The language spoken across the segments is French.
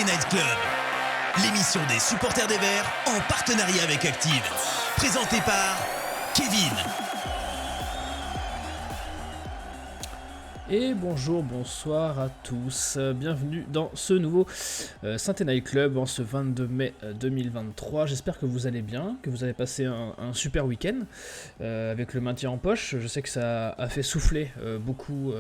Night Club, l'émission des supporters des Verts en partenariat avec Active. Présentée par Kevin. Et bonjour, bonsoir à tous, bienvenue dans ce nouveau Synthé Night Club en ce 22 mai 2023. J'espère que vous allez bien, que vous avez passé un super week-end avec le maintien en poche. Je sais que ça a fait souffler beaucoup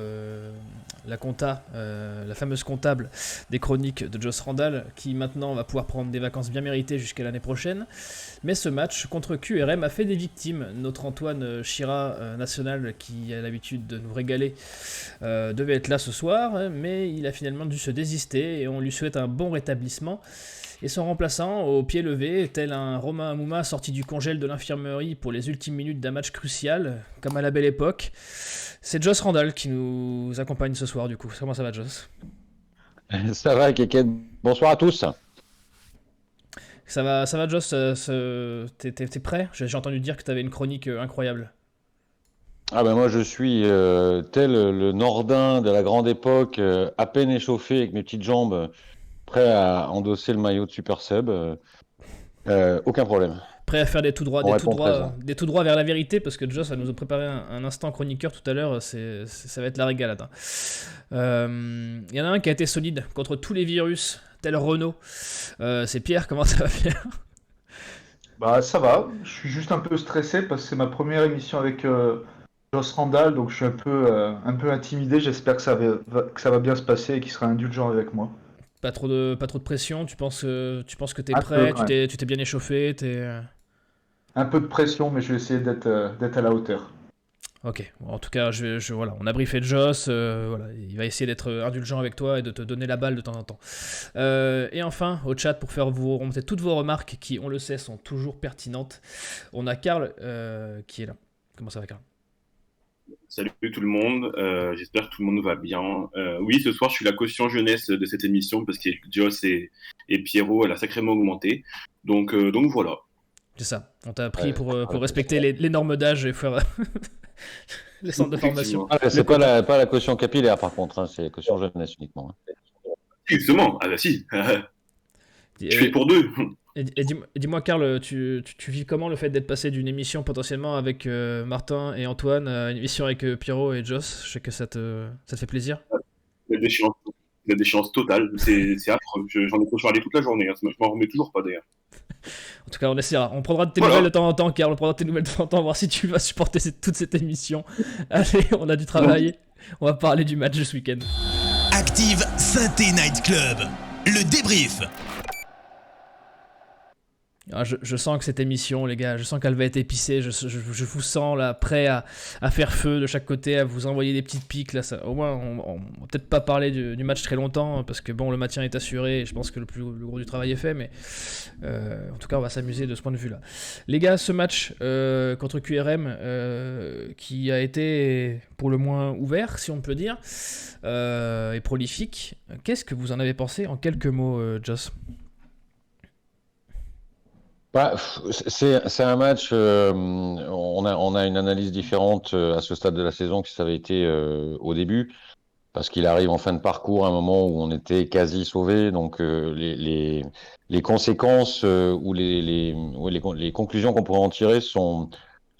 la compta, la fameuse comptable des chroniques de Joss Randall, qui maintenant va pouvoir prendre des vacances bien méritées jusqu'à l'année prochaine. Mais ce match contre QRM a fait des victimes. Notre Antoine Chira national, qui a l'habitude de nous régaler, devait être là ce soir, mais il a finalement dû se désister et on lui souhaite un bon rétablissement. Et son remplaçant, au pied levé, tel un Romain Amouma sorti du congèle de l'infirmerie pour les ultimes minutes d'un match crucial, comme à la belle époque, c'est Joss Randall qui nous accompagne ce soir du coup. Comment ça va, Joss ? Ça va, Keken. Bonsoir à tous. Ça va Joss, t'es prêt ? J'ai entendu dire que t'avais une chronique incroyable. Ah ben moi je suis tel le Nordin de la grande époque, à peine échauffé avec mes petites jambes, prêt à endosser le maillot de Super Sub. Aucun problème. Prêt à faire des tout droits vers la vérité, parce que Joss nous a préparé un instant chroniqueur tout à l'heure, ça va être la régalade. Il y en a un qui a été solide contre tous les virus, tel Renault. C'est Pierre, comment ça va, Pierre ? Bah ça va, je suis juste un peu stressé parce que c'est ma première émission avec Joss Randall, donc je suis un peu intimidé. J'espère que ça va bien se passer et qu'il sera indulgent avec moi. Pas trop de pression, tu penses que t'es Un prêt, peu, tu t'es bien échauffé, Un peu de pression, mais je vais essayer d'être à la hauteur. Ok, en tout cas, voilà, on a briefé Joss, voilà, il va essayer d'être indulgent avec toi et de te donner la balle de temps en temps. Et enfin, au chat, pour faire vous remonter toutes vos remarques qui, on le sait, sont toujours pertinentes, on a Karl qui est là. Comment ça va, Karl ? Salut tout le monde, j'espère que tout le monde va bien. Oui, ce soir, je suis la caution jeunesse de cette émission parce que Joss et Pierrot, elle a sacrément augmenté. Donc voilà. C'est ça, on t'a appris pour respecter les normes d'âge et faire les centres de formation. Ah, c'est pas la caution capillaire par contre, hein, c'est la caution jeunesse uniquement. Hein. Justement, ah bah si, je fais pour deux. Et dis-moi, Karl, tu vis comment le fait d'être passé d'une émission potentiellement avec Martin et Antoine à une émission avec Pierrot et Joss ? Je sais que ça te fait plaisir. La déchéance totale, c'est affreux. J'en ai cauchemardé toute la journée, hein. Je m'en remets toujours pas d'ailleurs. En tout cas, on essaiera. On prendra de tes nouvelles de temps en temps, Karl. On prendra de tes nouvelles de temps en temps, voir si tu vas supporter toute cette émission. Allez, on a du travail. On va parler du match de ce week-end. Active Synthé Night Club, le débrief. Ah, je sens que cette émission, les gars, je sens qu'elle va être épicée. Je vous sens là, prêt à faire feu de chaque côté, à vous envoyer des petites piques. Là, ça, au moins, on va peut-être pas parler du match très longtemps, parce que bon, le maintien est assuré et je pense que le gros du travail est fait. Mais en tout cas, on va s'amuser de ce point de vue-là. Les gars, ce match contre QRM, qui a été pour le moins ouvert, si on peut dire, et prolifique, qu'est-ce que vous en avez pensé en quelques mots, Joss ? Bah, c'est un match, on a une analyse différente à ce stade de la saison que ça avait été au début, parce qu'il arrive en fin de parcours à un moment où on était quasi sauvé, donc les conséquences ou les conclusions qu'on pourrait en tirer sont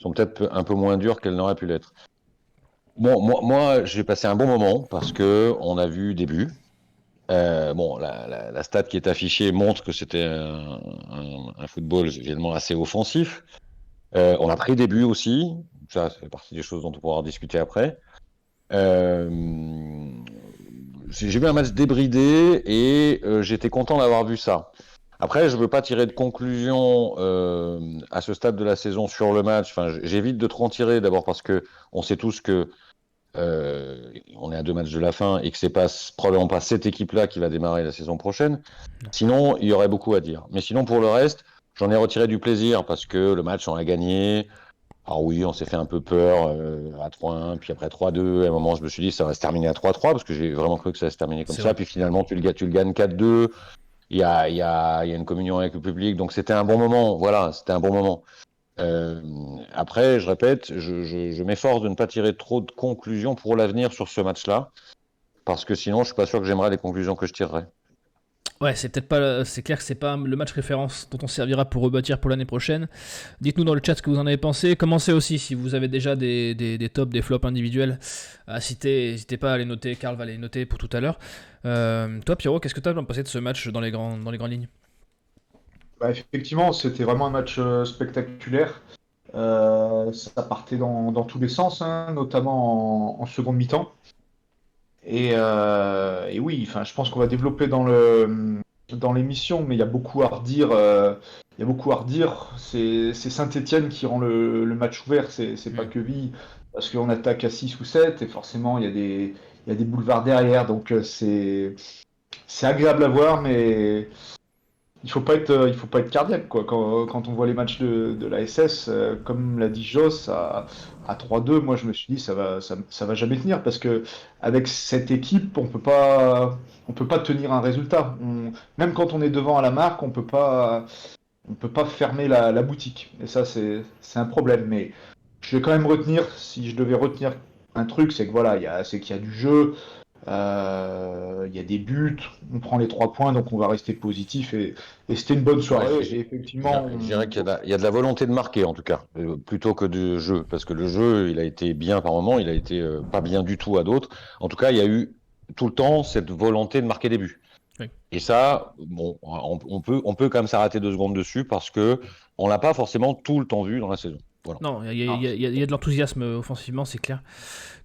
peut-être un peu moins dures qu'elles n'auraient pu l'être. Bon, moi j'ai passé un bon moment parce que on a vu des buts. Bon, la stat qui est affichée montre que c'était un football évidemment assez offensif. On a pris des buts aussi, ça fait partie des choses dont on pourra discuter après. J'ai vu un match débridé et j'étais content d'avoir vu ça. Après, je ne veux pas tirer de conclusion à ce stade de la saison sur le match. Enfin, j'évite de trop en tirer, d'abord parce que on sait tous que on est à 2 matchs de la fin et que c'est probablement pas cette équipe-là qui va démarrer la saison prochaine. Sinon, il y aurait beaucoup à dire. Mais sinon, pour le reste, j'en ai retiré du plaisir parce que le match, on l'a gagné. Alors oui, on s'est fait un peu peur à 3-1, puis après 3-2. À un moment, je me suis dit ça va se terminer à 3-3 parce que j'ai vraiment cru que ça allait se terminer comme ça. Vrai. Puis finalement, tu le gagnes 4-2. Il y a une communion avec le public. Donc c'était un bon moment. Voilà, c'était un bon moment. Après, je répète, je m'efforce de ne pas tirer trop de conclusions pour l'avenir sur ce match-là, parce que sinon, je suis pas sûr que j'aimerais les conclusions que je tirerais. Ouais, c'est clair que c'est pas le match référence dont on servira pour rebâtir pour l'année prochaine. Dites-nous dans le chat ce que vous en avez pensé. Commencez aussi si vous avez déjà des tops, des flops individuels à citer. N'hésitez pas à les noter. Karl va les noter pour tout à l'heure. Toi, Pierrot, qu'est-ce que tu as pensé de ce match dans les grandes lignes? Bah, effectivement, c'était vraiment un match spectaculaire. Ça partait dans tous les sens, hein, notamment en seconde mi-temps. Et oui, enfin, je pense qu'on va développer dans l'émission, mais il y a beaucoup à redire. Il y a beaucoup à redire. C'est Saint-Étienne qui rend le match ouvert. C'est pas Quevilly, parce qu'on attaque à 6 ou 7 et forcément il y a des boulevards derrière. Donc c'est agréable à voir, mais il faut pas être cardiaque, quoi. Quand on voit les matchs de la SS, comme l'a dit Joss, à 3-2, moi je me suis dit ça va jamais tenir parce que avec cette équipe, on peut pas tenir un résultat. Même quand on est devant à la marque, on peut pas fermer la boutique. Et ça, c'est un problème. Mais je vais quand même retenir, si je devais retenir un truc, c'est que voilà, c'est qu'il y a du jeu. Il y a des buts, on prend les 3 points, donc on va rester positif et c'était une bonne soirée. Ouais, Et effectivement, je dirais il y a de la volonté de marquer en tout cas, plutôt que du jeu, parce que le jeu, il a été bien par moment, il a été pas bien du tout à d'autres. En tout cas, il y a eu tout le temps cette volonté de marquer des buts. Oui. Et ça, bon, on peut quand même s'arrêter 2 secondes dessus parce que on l'a pas forcément tout le temps vu dans la saison. Voilà. Non, il y a de l'enthousiasme offensivement, c'est clair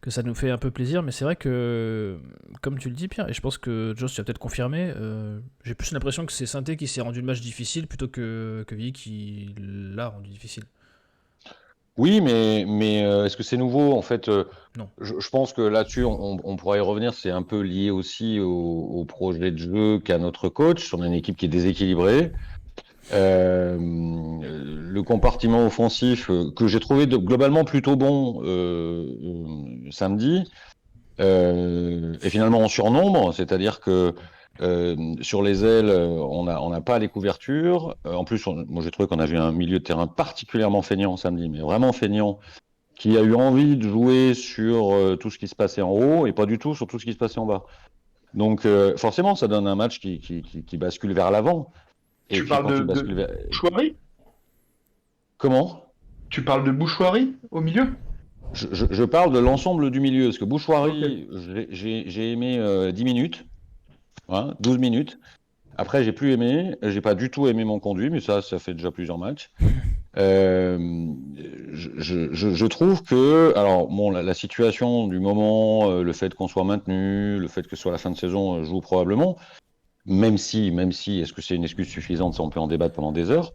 que ça nous fait un peu plaisir, mais c'est vrai que, comme tu le dis, Pierre, et je pense que Joss, tu as peut-être confirmé, j'ai plus l'impression que c'est Saint-Étienne qui s'est rendu le match difficile plutôt que Villiers qui l'a rendu difficile. Oui, mais est-ce que c'est nouveau? En fait, Non. je pense que là-dessus, on pourra y revenir. C'est un peu lié aussi au projet de jeu qu'a notre coach. On a une équipe qui est déséquilibrée. Le compartiment offensif que j'ai trouvé globalement plutôt bon samedi est finalement en surnombre, c'est-à-dire que sur les ailes, on n'a pas les couvertures. En plus, moi j'ai trouvé qu'on avait un milieu de terrain particulièrement feignant samedi, mais vraiment feignant, qui a eu envie de jouer sur tout ce qui se passait en haut et pas du tout sur tout ce qui se passait en bas. Donc forcément, ça donne un match qui bascule vers l'avant. Et tu puis parles quand tu de bascules vers... Bouchoirie? Comment? Tu parles de Bouchoirie au milieu? Je parle de l'ensemble du milieu, parce que Ok. Bouchoirie, j'ai aimé 10 minutes, hein, 12 minutes. Après, j'ai plus aimé, j'ai pas du tout aimé mon conduit, mais ça fait déjà plusieurs matchs. Je trouve que, alors bon, la situation du moment, le fait qu'on soit maintenu, le fait que ce soit la fin de saison joue probablement, même si, est-ce que c'est une excuse suffisante, ça on peut en débattre pendant des heures.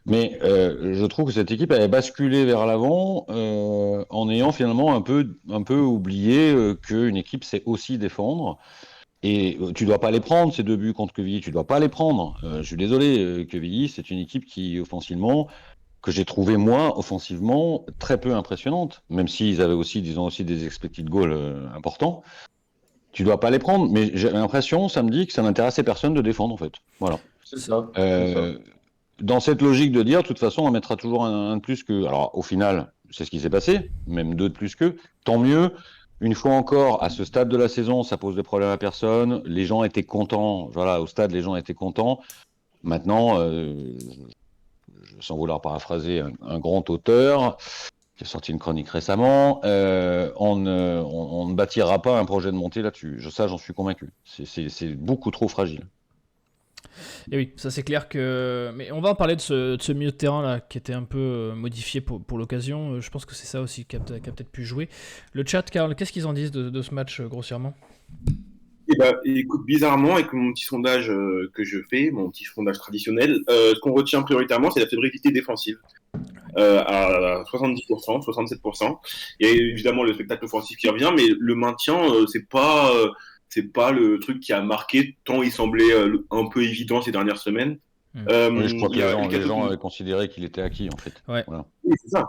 Mais je trouve que cette équipe avait basculé vers l'avant en ayant finalement un peu oublié qu'une équipe sait aussi défendre. Et tu dois pas les prendre, ces 2 buts contre Quevilly, tu dois pas les prendre. Je suis désolé, Quevilly, c'est une équipe qui, offensivement, que j'ai trouvé moi, offensivement, très peu impressionnante, même s'ils avaient aussi, disons aussi, des expected goals importants. Tu dois pas les prendre, mais j'ai l'impression, samedi, que ça n'intéressait personne de défendre, en fait. Voilà. C'est ça. Dans cette logique de dire, de toute façon, on mettra toujours un de plus que... Alors, au final, c'est ce qui s'est passé, même 2 de plus que. Tant mieux. Une fois encore, à ce stade de la saison, ça pose des problèmes à personne. Les gens étaient contents. Voilà, au stade, les gens étaient contents. Maintenant, sans vouloir paraphraser un grand auteur qui a sorti une chronique récemment, on ne bâtira pas un projet de montée là-dessus. Ça, j'en suis convaincu. C'est beaucoup trop fragile. Et oui, ça c'est clair que... Mais on va en parler de ce milieu de terrain là, qui était un peu modifié pour l'occasion. Je pense que c'est ça aussi qui a peut-être pu jouer. Le chat, Karl, qu'est-ce qu'ils en disent de ce match grossièrement? Écoute, bizarrement, avec mon petit sondage que je fais, mon petit sondage traditionnel, ce qu'on retient prioritairement, c'est la fébrilité défensive. À 70%, 67%. Il y a évidemment le spectacle offensif qui revient, mais le maintien, c'est pas le truc qui a marqué, tant il semblait un peu évident ces dernières semaines. Oui, je crois que les gens qui... avaient considéré qu'il était acquis, en fait. Ouais. Voilà. Oui, c'est ça.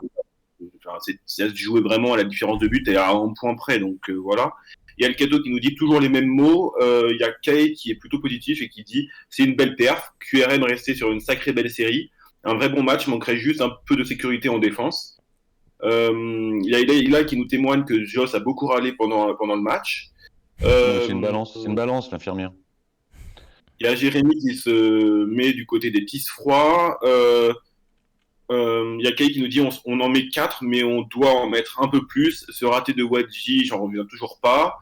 Enfin, ça se jouait vraiment à la différence de but et à un point près, donc voilà. Il y a le Cato qui nous dit toujours les mêmes mots. Il y a Kay qui est plutôt positif et qui dit c'est une belle perf. QRM resté sur une sacrée belle série. Un vrai bon match, manquerait juste un peu de sécurité en défense. Il y a Ila qui nous témoigne que Joss a beaucoup râlé pendant le match. C'est une balance, l'infirmière. Il y a Jérémy qui se met du côté des petits froids. Il y a Kay qui nous dit on en met 4, mais on doit en mettre un peu plus. Ce raté de Wadji, j'en reviens toujours pas.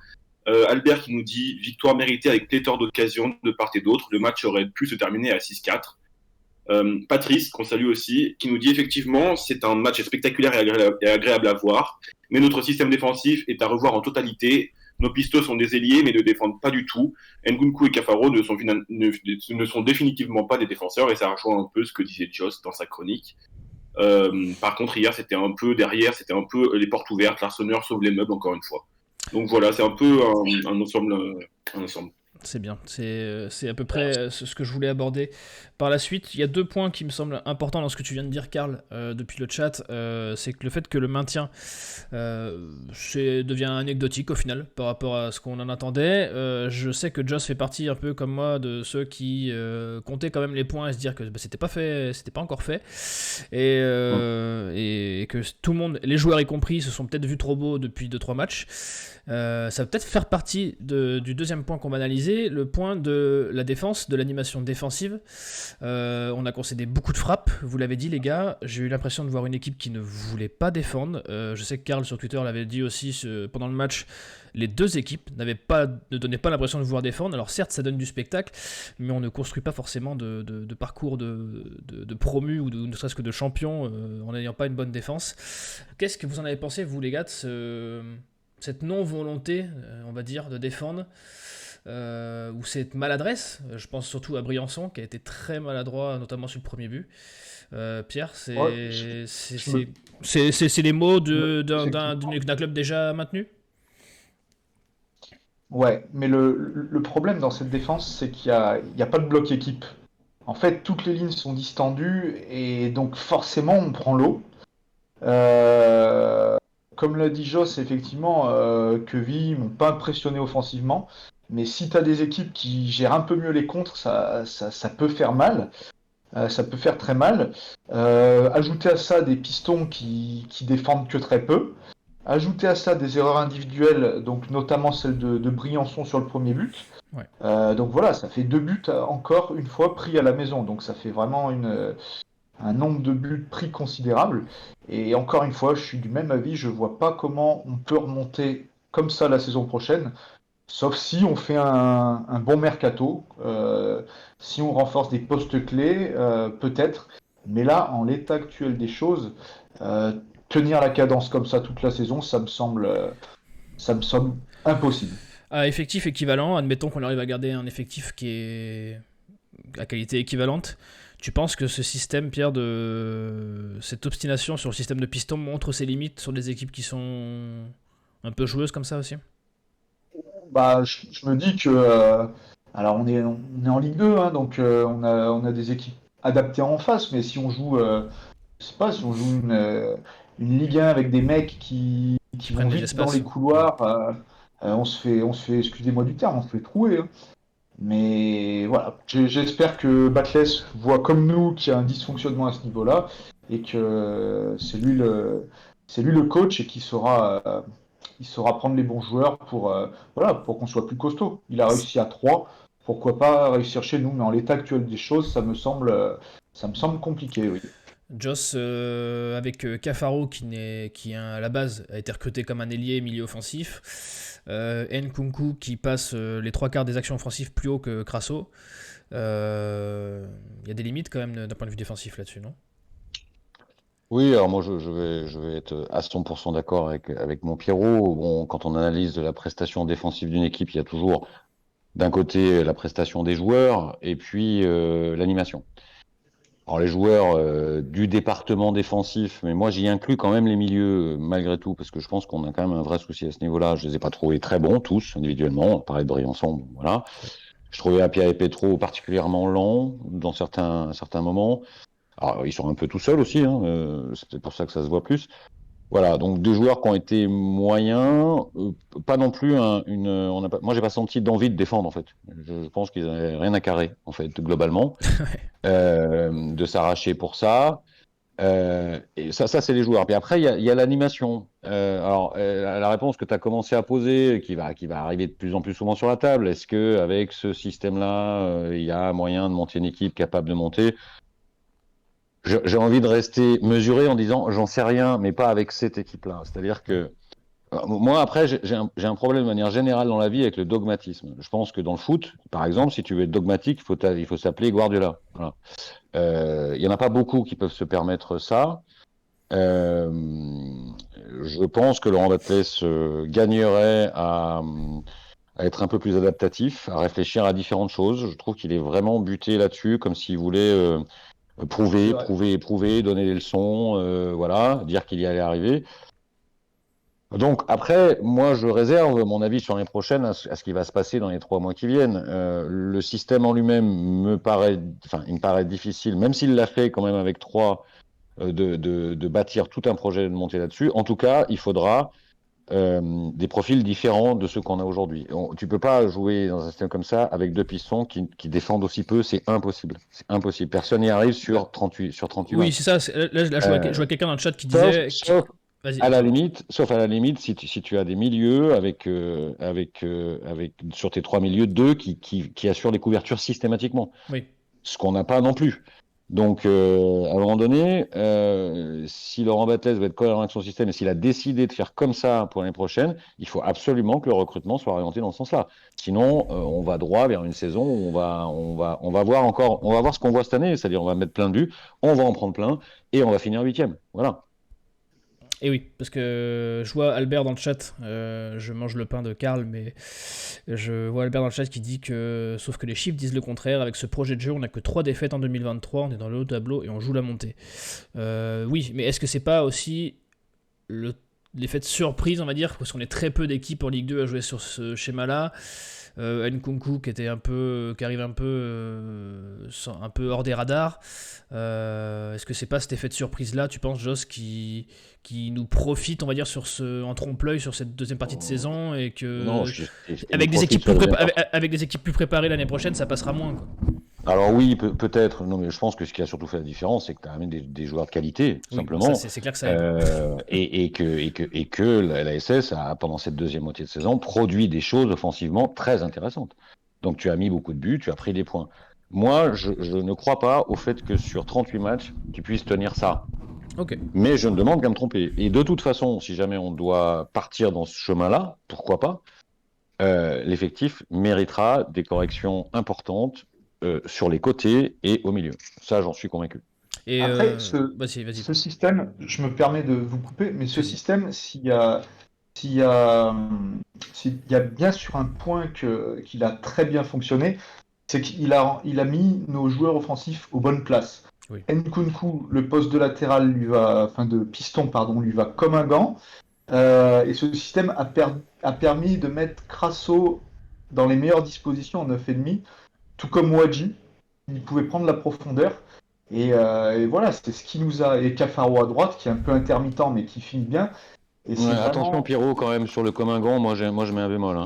Albert qui nous dit victoire méritée avec pléthore d'occasions de part et d'autre. Le match aurait pu se terminer à 6-4. Patrice, qu'on salue aussi, qui nous dit effectivement c'est un match spectaculaire et agréable à voir, mais notre système défensif est à revoir en totalité. Nos pistos sont des ailiers mais ne défendent pas du tout. Nkunku et Cafaro ne sont définitivement pas des défenseurs, et ça rejoint un peu ce que disait Joss dans sa chronique. Par contre, hier, c'était un peu les portes ouvertes, l'Arsenal sauve les meubles encore une fois. Donc voilà, c'est un peu un ensemble. C'est bien, c'est à peu près ce que je voulais aborder par la suite. Il y a 2 points qui me semblent importants dans ce que tu viens de dire, Karl, depuis le chat. C'est que le fait que le maintien devient anecdotique au final par rapport à ce qu'on en attendait. Je sais que Joss fait partie un peu comme moi de ceux qui comptaient quand même les points et se dire que c'était pas encore fait, et que tout le monde, les joueurs y compris, se sont peut-être vus trop beaux depuis 2-3 matchs. Ça va peut-être faire partie du deuxième point qu'on va analyser, le point de la défense, de l'animation défensive. On a concédé beaucoup de frappes, vous l'avez dit les gars. J'ai eu l'impression de voir une équipe qui ne voulait pas défendre. Je sais que Karl sur Twitter l'avait dit aussi pendant le match. Les 2 équipes ne donnaient pas l'impression de vouloir défendre. Alors certes, ça donne du spectacle, mais on ne construit pas forcément de parcours de promus ou ne serait-ce que de champions en n'ayant pas une bonne défense. Qu'est-ce que vous en avez pensé, vous les gars, de cette non-volonté, on va dire, de défendre, ou cette maladresse? Je pense surtout à Briançon, qui a été très maladroit, notamment sur le premier but. Pierre, c'est les mots d'un club déjà maintenu? Ouais, mais le problème dans cette défense, c'est qu'il y a pas de bloc équipe. En fait, toutes les lignes sont distendues et donc forcément on prend l'eau. Comme l'a dit Joss, effectivement, Queville m'ont pas impressionné offensivement. Mais si tu as des équipes qui gèrent un peu mieux les contres, ça peut faire mal. Ça peut faire très mal. Ajouter à ça des pistons qui défendent que très peu. Ajouter à ça des erreurs individuelles, donc notamment celle de Briançon sur le premier but. Ouais. Donc voilà, ça fait 2 buts encore une fois pris à la maison. Donc ça fait vraiment un nombre de buts pris considérable. Et encore une fois, je suis du même avis, je vois pas comment on peut remonter comme ça la saison prochaine, sauf si on fait un bon mercato, si on renforce des postes clés, peut-être. Mais là, en l'état actuel des choses, tenir la cadence comme ça toute la saison, ça me semble impossible. À effectif équivalent, admettons qu'on arrive à garder un effectif qui est à qualité équivalente. Tu penses que ce système, Pierre, cette obstination sur le système de piston montre ses limites sur des équipes qui sont un peu joueuses comme ça aussi? Bah, je me dis que alors on est en Ligue 2, hein, donc on a des équipes adaptées en face, mais si on joue, je sais pas, si on joue une Ligue 1 avec des mecs qui vont prennent des vite dans espaces. les couloirs, on se fait, excusez-moi du terme, on se fait trouer, hein. Mais voilà, j'espère que Batles voit comme nous qu'il y a un dysfonctionnement à ce niveau-là et que c'est lui le coach et qu'il saura prendre les bons joueurs pour qu'on soit plus costaud. Il a réussi à 3, pourquoi pas réussir chez nous, mais en l'état actuel des choses, ça me semble compliqué, oui. Joss, avec Cafaro qui à la base a été recruté comme un ailier milieu offensif, Nkunku qui passe les 3/4 des actions offensives plus haut que Crasso. Il y a des limites quand même d'un point de vue défensif là-dessus, non? Oui, alors moi je vais être à 100% d'accord avec mon Pierrot. Bon, quand on analyse la prestation défensive d'une équipe, il y a toujours d'un côté la prestation des joueurs et puis l'animation. Alors les joueurs du département défensif, mais moi j'y inclus quand même les milieux malgré tout, parce que je pense qu'on a quand même un vrai souci à ce niveau-là. Je les ai pas trouvés très bons tous individuellement. On parlait de Briançon, bon, voilà. Je trouvais Apia et Petro particulièrement lents dans certains moments. Alors ils sont un peu tout seuls aussi, hein, c'est peut-être pour ça que ça se voit plus. Voilà, donc 2 joueurs qui ont été moyens, pas non plus moi j'ai pas senti d'envie de défendre en fait. Je pense qu'ils n'avaient rien à carrer en fait globalement, de s'arracher pour ça. Et ça c'est les joueurs. Puis après, il y a l'animation. La réponse que tu as commencé à poser, qui va arriver de plus en plus souvent sur la table, est-ce que avec ce système-là, il y a moyen de monter une équipe capable de monter? J'ai envie de rester mesuré en disant, j'en sais rien, mais pas avec cette équipe-là. C'est-à-dire que moi, après, j'ai un problème de manière générale dans la vie avec le dogmatisme. Je pense que dans le foot, par exemple, si tu veux être dogmatique, il faut s'appeler Guardiola. Voilà. Il n'y en a pas beaucoup qui peuvent se permettre ça. Je pense que Laurent Batles gagnerait à être un peu plus adaptatif, à réfléchir à différentes choses. Je trouve qu'il est vraiment buté là-dessus, comme s'il voulait prouver, donner des leçons, voilà, dire qu'il y allait arriver. Donc après, moi je réserve mon avis sur l'année prochaine à ce qui va se passer dans les 3 mois qui viennent. Le système en lui-même il me paraît difficile, même s'il l'a fait quand même avec 3, de bâtir tout un projet de monter là-dessus. En tout cas, il faudra des profils différents de ceux qu'on a aujourd'hui. Tu peux pas jouer dans un système comme ça avec 2 pistons qui défendent aussi peu, c'est impossible. C'est impossible. Personne n'y arrive sur 38 Oui, matchs. c'est ça. Là, je vois quelqu'un dans le chat qui disait. Vas-y. Sauf à la limite, si tu as des milieux avec sur tes 3 milieux, 2 qui assurent les couvertures systématiquement. Oui. Ce qu'on n'a pas non plus. Donc, à un moment donné, si Laurent Batles veut être cohérent avec son système et s'il a décidé de faire comme ça pour l'année prochaine, il faut absolument que le recrutement soit orienté dans ce sens-là. Sinon, on va droit vers une saison où on va voir ce qu'on voit cette année, c'est-à-dire on va mettre plein de buts, on va en prendre plein et on va finir 8e. Voilà. Et oui, parce que je vois Albert dans le chat, je mange le pain de Karl, mais je vois Albert dans le chat qui dit que, sauf que les chiffres disent le contraire, avec ce projet de jeu, on n'a que 3 défaites en 2023, on est dans le haut tableau et on joue la montée. Oui, mais est-ce que c'est pas aussi l'effet de surprise, on va dire, parce qu'on est très peu d'équipes en Ligue 2 à jouer sur ce schéma-là. Nkunku qui arrive un peu hors des radars. Est-ce que c'est pas cet effet de surprise là, tu penses, Joss, qui nous profite, on va dire, en trompe-l'œil sur cette deuxième partie de saison, et que avec des équipes plus préparées l'année prochaine, ça passera moins, quoi. Alors oui, peut-être. Non, mais je pense que ce qui a surtout fait la différence, c'est que tu as amené des joueurs de qualité, tout simplement. C'est clair que ça aide. Et que la SS a, pendant cette deuxième moitié de saison, produit des choses offensivement très intéressantes. Donc tu as mis beaucoup de buts, tu as pris des points. Moi, je ne crois pas au fait que sur 38 matchs, tu puisses tenir ça. Okay. Mais je ne demande qu'à me tromper. Et de toute façon, si jamais on doit partir dans ce chemin-là, pourquoi pas, l'effectif méritera des corrections importantes sur les côtés et au milieu. Ça, j'en suis convaincu. Et après, ce système, je me permets de vous couper, mais ce système, s'il y a bien sur un point qu'il a très bien fonctionné, c'est qu'il a mis nos joueurs offensifs aux bonnes places. Oui. Nkunku, le poste de latéral de piston, lui va comme un gant. Et ce système a permis de mettre Crasso dans les meilleures dispositions en 9,5. Tout comme Ouadji, il pouvait prendre la profondeur. Et voilà, c'est ce qui nous a... Et Cafaro à droite, qui est un peu intermittent, mais qui finit bien. Et vraiment... Attention, Pierrot, quand même, sur le commun gant, moi je mets un bémol.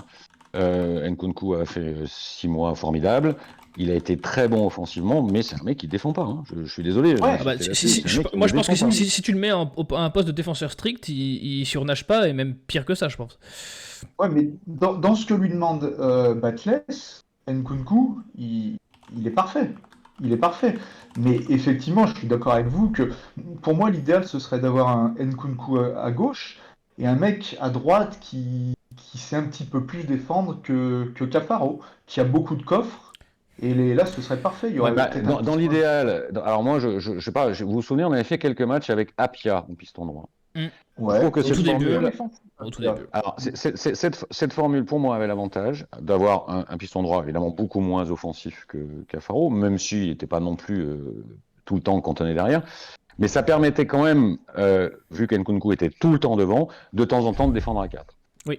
Nkunku a fait 6 mois formidables. Il a été très bon offensivement, mais c'est un mec qui ne défend pas. Je suis désolé. Ouais, moi, je pense que si tu le mais à un poste de défenseur strict, il surnage pas, et même pire que ça, je pense. Ouais, mais dans ce que lui demande Batles, Nkunku, il est parfait. Il est parfait. Mais effectivement, je suis d'accord avec vous que pour moi, l'idéal, ce serait d'avoir un Nkunku à gauche et un mec à droite qui sait un petit peu plus défendre que Cafaro, qui a beaucoup de coffres. Et là, ce serait parfait. Il y aurait dans l'idéal, alors moi, je sais pas, vous vous souvenez, on avait fait quelques matchs avec Apia en piston droit. Ouais, je trouve que au tout début. Alors, cette formule, pour moi, avait l'avantage d'avoir un piston droit, évidemment, beaucoup moins offensif que Cafaro, même s'il n'était pas non plus tout le temps cantonné derrière. Mais ça permettait quand même, vu qu'Nkunku était tout le temps devant, de temps en temps de défendre à 4. Oui.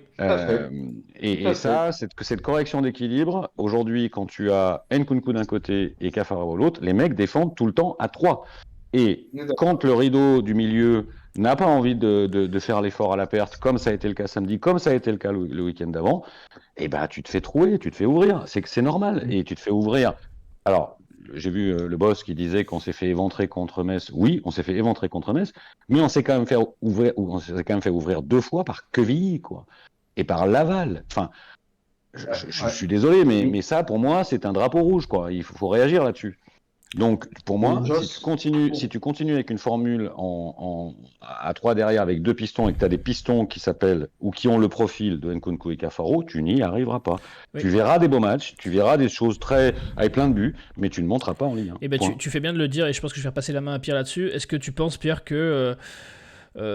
Et ça, cette correction d'équilibre, aujourd'hui, quand tu as Nkunku d'un côté et Cafaro de l'autre, les mecs défendent tout le temps à 3. Et quand le rideau du milieu n'a pas envie de faire l'effort à la perte, comme ça a été le cas samedi, comme ça a été le cas le week-end d'avant, et ben tu te fais trouer, tu te fais ouvrir. C'est normal. Et tu te fais ouvrir. Alors, j'ai vu le boss qui disait qu'on s'est fait éventrer contre Metz. Oui, on s'est fait éventrer contre Metz, mais on s'est quand même fait ouvrir 2 fois par Quevilly, quoi, et par Laval. Enfin, je suis désolé, mais ça, pour moi, c'est un drapeau rouge, quoi. Il faut réagir là-dessus. Donc, pour moi, si tu continues avec une formule à 3 derrière avec 2 pistons et que tu as des pistons qui s'appellent ou qui ont le profil de Nkunku et Cafaro, tu n'y arriveras pas. Oui. Tu verras des beaux matchs, tu verras des choses avec plein de buts, mais tu ne monteras pas en Ligue 1. Et tu fais bien de le dire, et je pense que je vais faire passer la main à Pierre là-dessus. Est-ce que tu penses, Pierre, que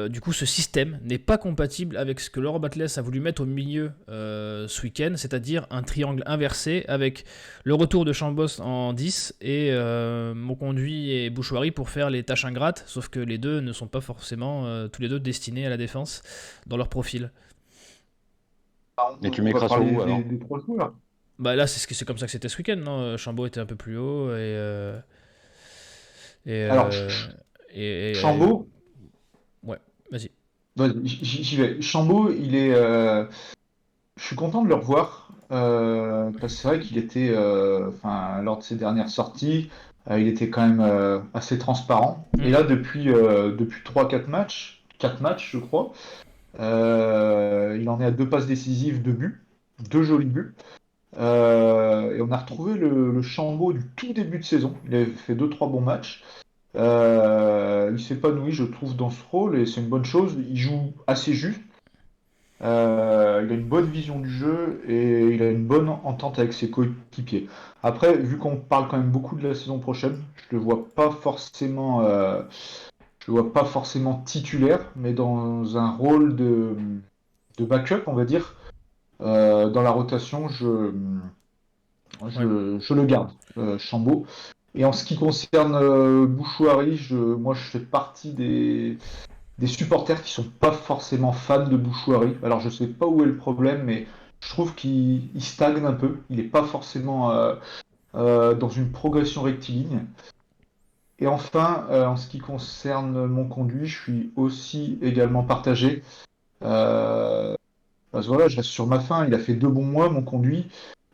du coup, ce système n'est pas compatible avec ce que Laurent Batles a voulu mettre au milieu ce week-end, c'est-à-dire un triangle inversé avec le retour de Chambos en 10 et Monconduit et Bouchouari pour faire les tâches ingrates, sauf que les deux ne sont pas forcément tous les deux destinés à la défense dans leur profil. Et tu mettras sur où alors des 3 joueurs. Bah là, c'est comme ça que c'était ce week-end, non? Chambaud était un peu plus haut Alors, Chambaud. Ouais, vas-y. J'y vais. Chambaud, il est. Je suis content de le revoir. Parce que c'est vrai qu'il était. Lors de ses dernières sorties, il était quand même assez transparent. Et là, depuis 3-4 matchs, 4 matchs, je crois, il en est à 2 passes décisives, 2 buts, 2 jolis buts. Et on a retrouvé le Chambaud du tout début de saison. Il avait fait 2-3 bons matchs. Il s'épanouit, je trouve, dans ce rôle et c'est une bonne chose. Il joue assez juste. Il a une bonne vision du jeu et il a une bonne entente avec ses coéquipiers. Après, vu qu'on parle quand même beaucoup de la saison prochaine, je le vois pas forcément titulaire, mais dans un rôle de backup, on va dire. Dans la rotation, je le garde, Chambaud. Et en ce qui concerne Bouchouari, moi je fais partie des supporters qui sont pas forcément fans de Bouchouari. Alors je sais pas où est le problème, mais je trouve qu'il stagne un peu. Il n'est pas forcément dans une progression rectiligne. Et enfin, en ce qui concerne Monconduit, je suis aussi également partagé. Parce que voilà, je reste sur ma faim. Il a fait 2 bons mois, Monconduit.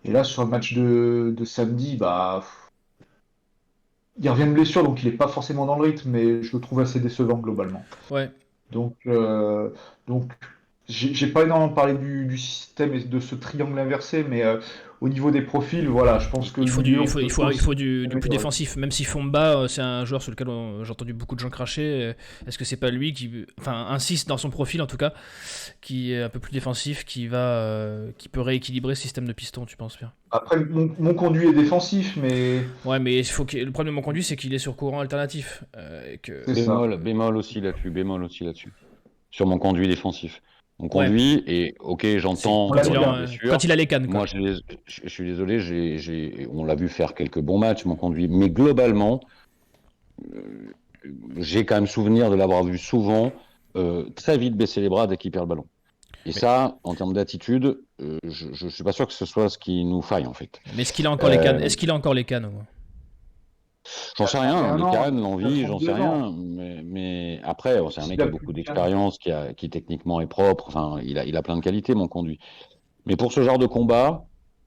Et là, sur le match de samedi, il revient de blessure, donc il n'est pas forcément dans le rythme, mais je le trouve assez décevant globalement. Ouais. Donc j'ai pas énormément parlé du système et de ce triangle inversé, mais au niveau des profils, voilà, je pense que il faut du plus défensif. Même si Fomba, c'est un joueur sur lequel j'ai entendu beaucoup de gens cracher. Est-ce que c'est pas lui qui insiste dans son profil en tout cas, qui est un peu plus défensif, qui peut rééquilibrer ce système de piston, tu penses, Pierre? Après, mon conduit est défensif, mais... Ouais, mais le problème de mon conduit, c'est qu'il est sur courant alternatif. Bémol aussi là-dessus. Sur mon conduit défensif. Mon conduit, et ok, j'entends... Quand il a les cannes, quoi. Moi, je suis désolé, on l'a vu faire quelques bons matchs, mon conduit, mais globalement, j'ai quand même souvenir de l'avoir vu souvent très vite baisser les bras dès qu'il perd le ballon. Et ça, en termes d'attitude, je suis pas sûr que ce soit ce qui nous faille, en fait. Mais est-ce qu'il a encore les cannes? Est-ce qu'il a encore les cannes, au moins? J'en sais rien, les cannes, l'envie, j'en sais rien. Mais après, c'est un mec qui a beaucoup d'expérience, qui techniquement est propre. Enfin, il a plein de qualités, mon conduit. Mais pour ce genre de combat,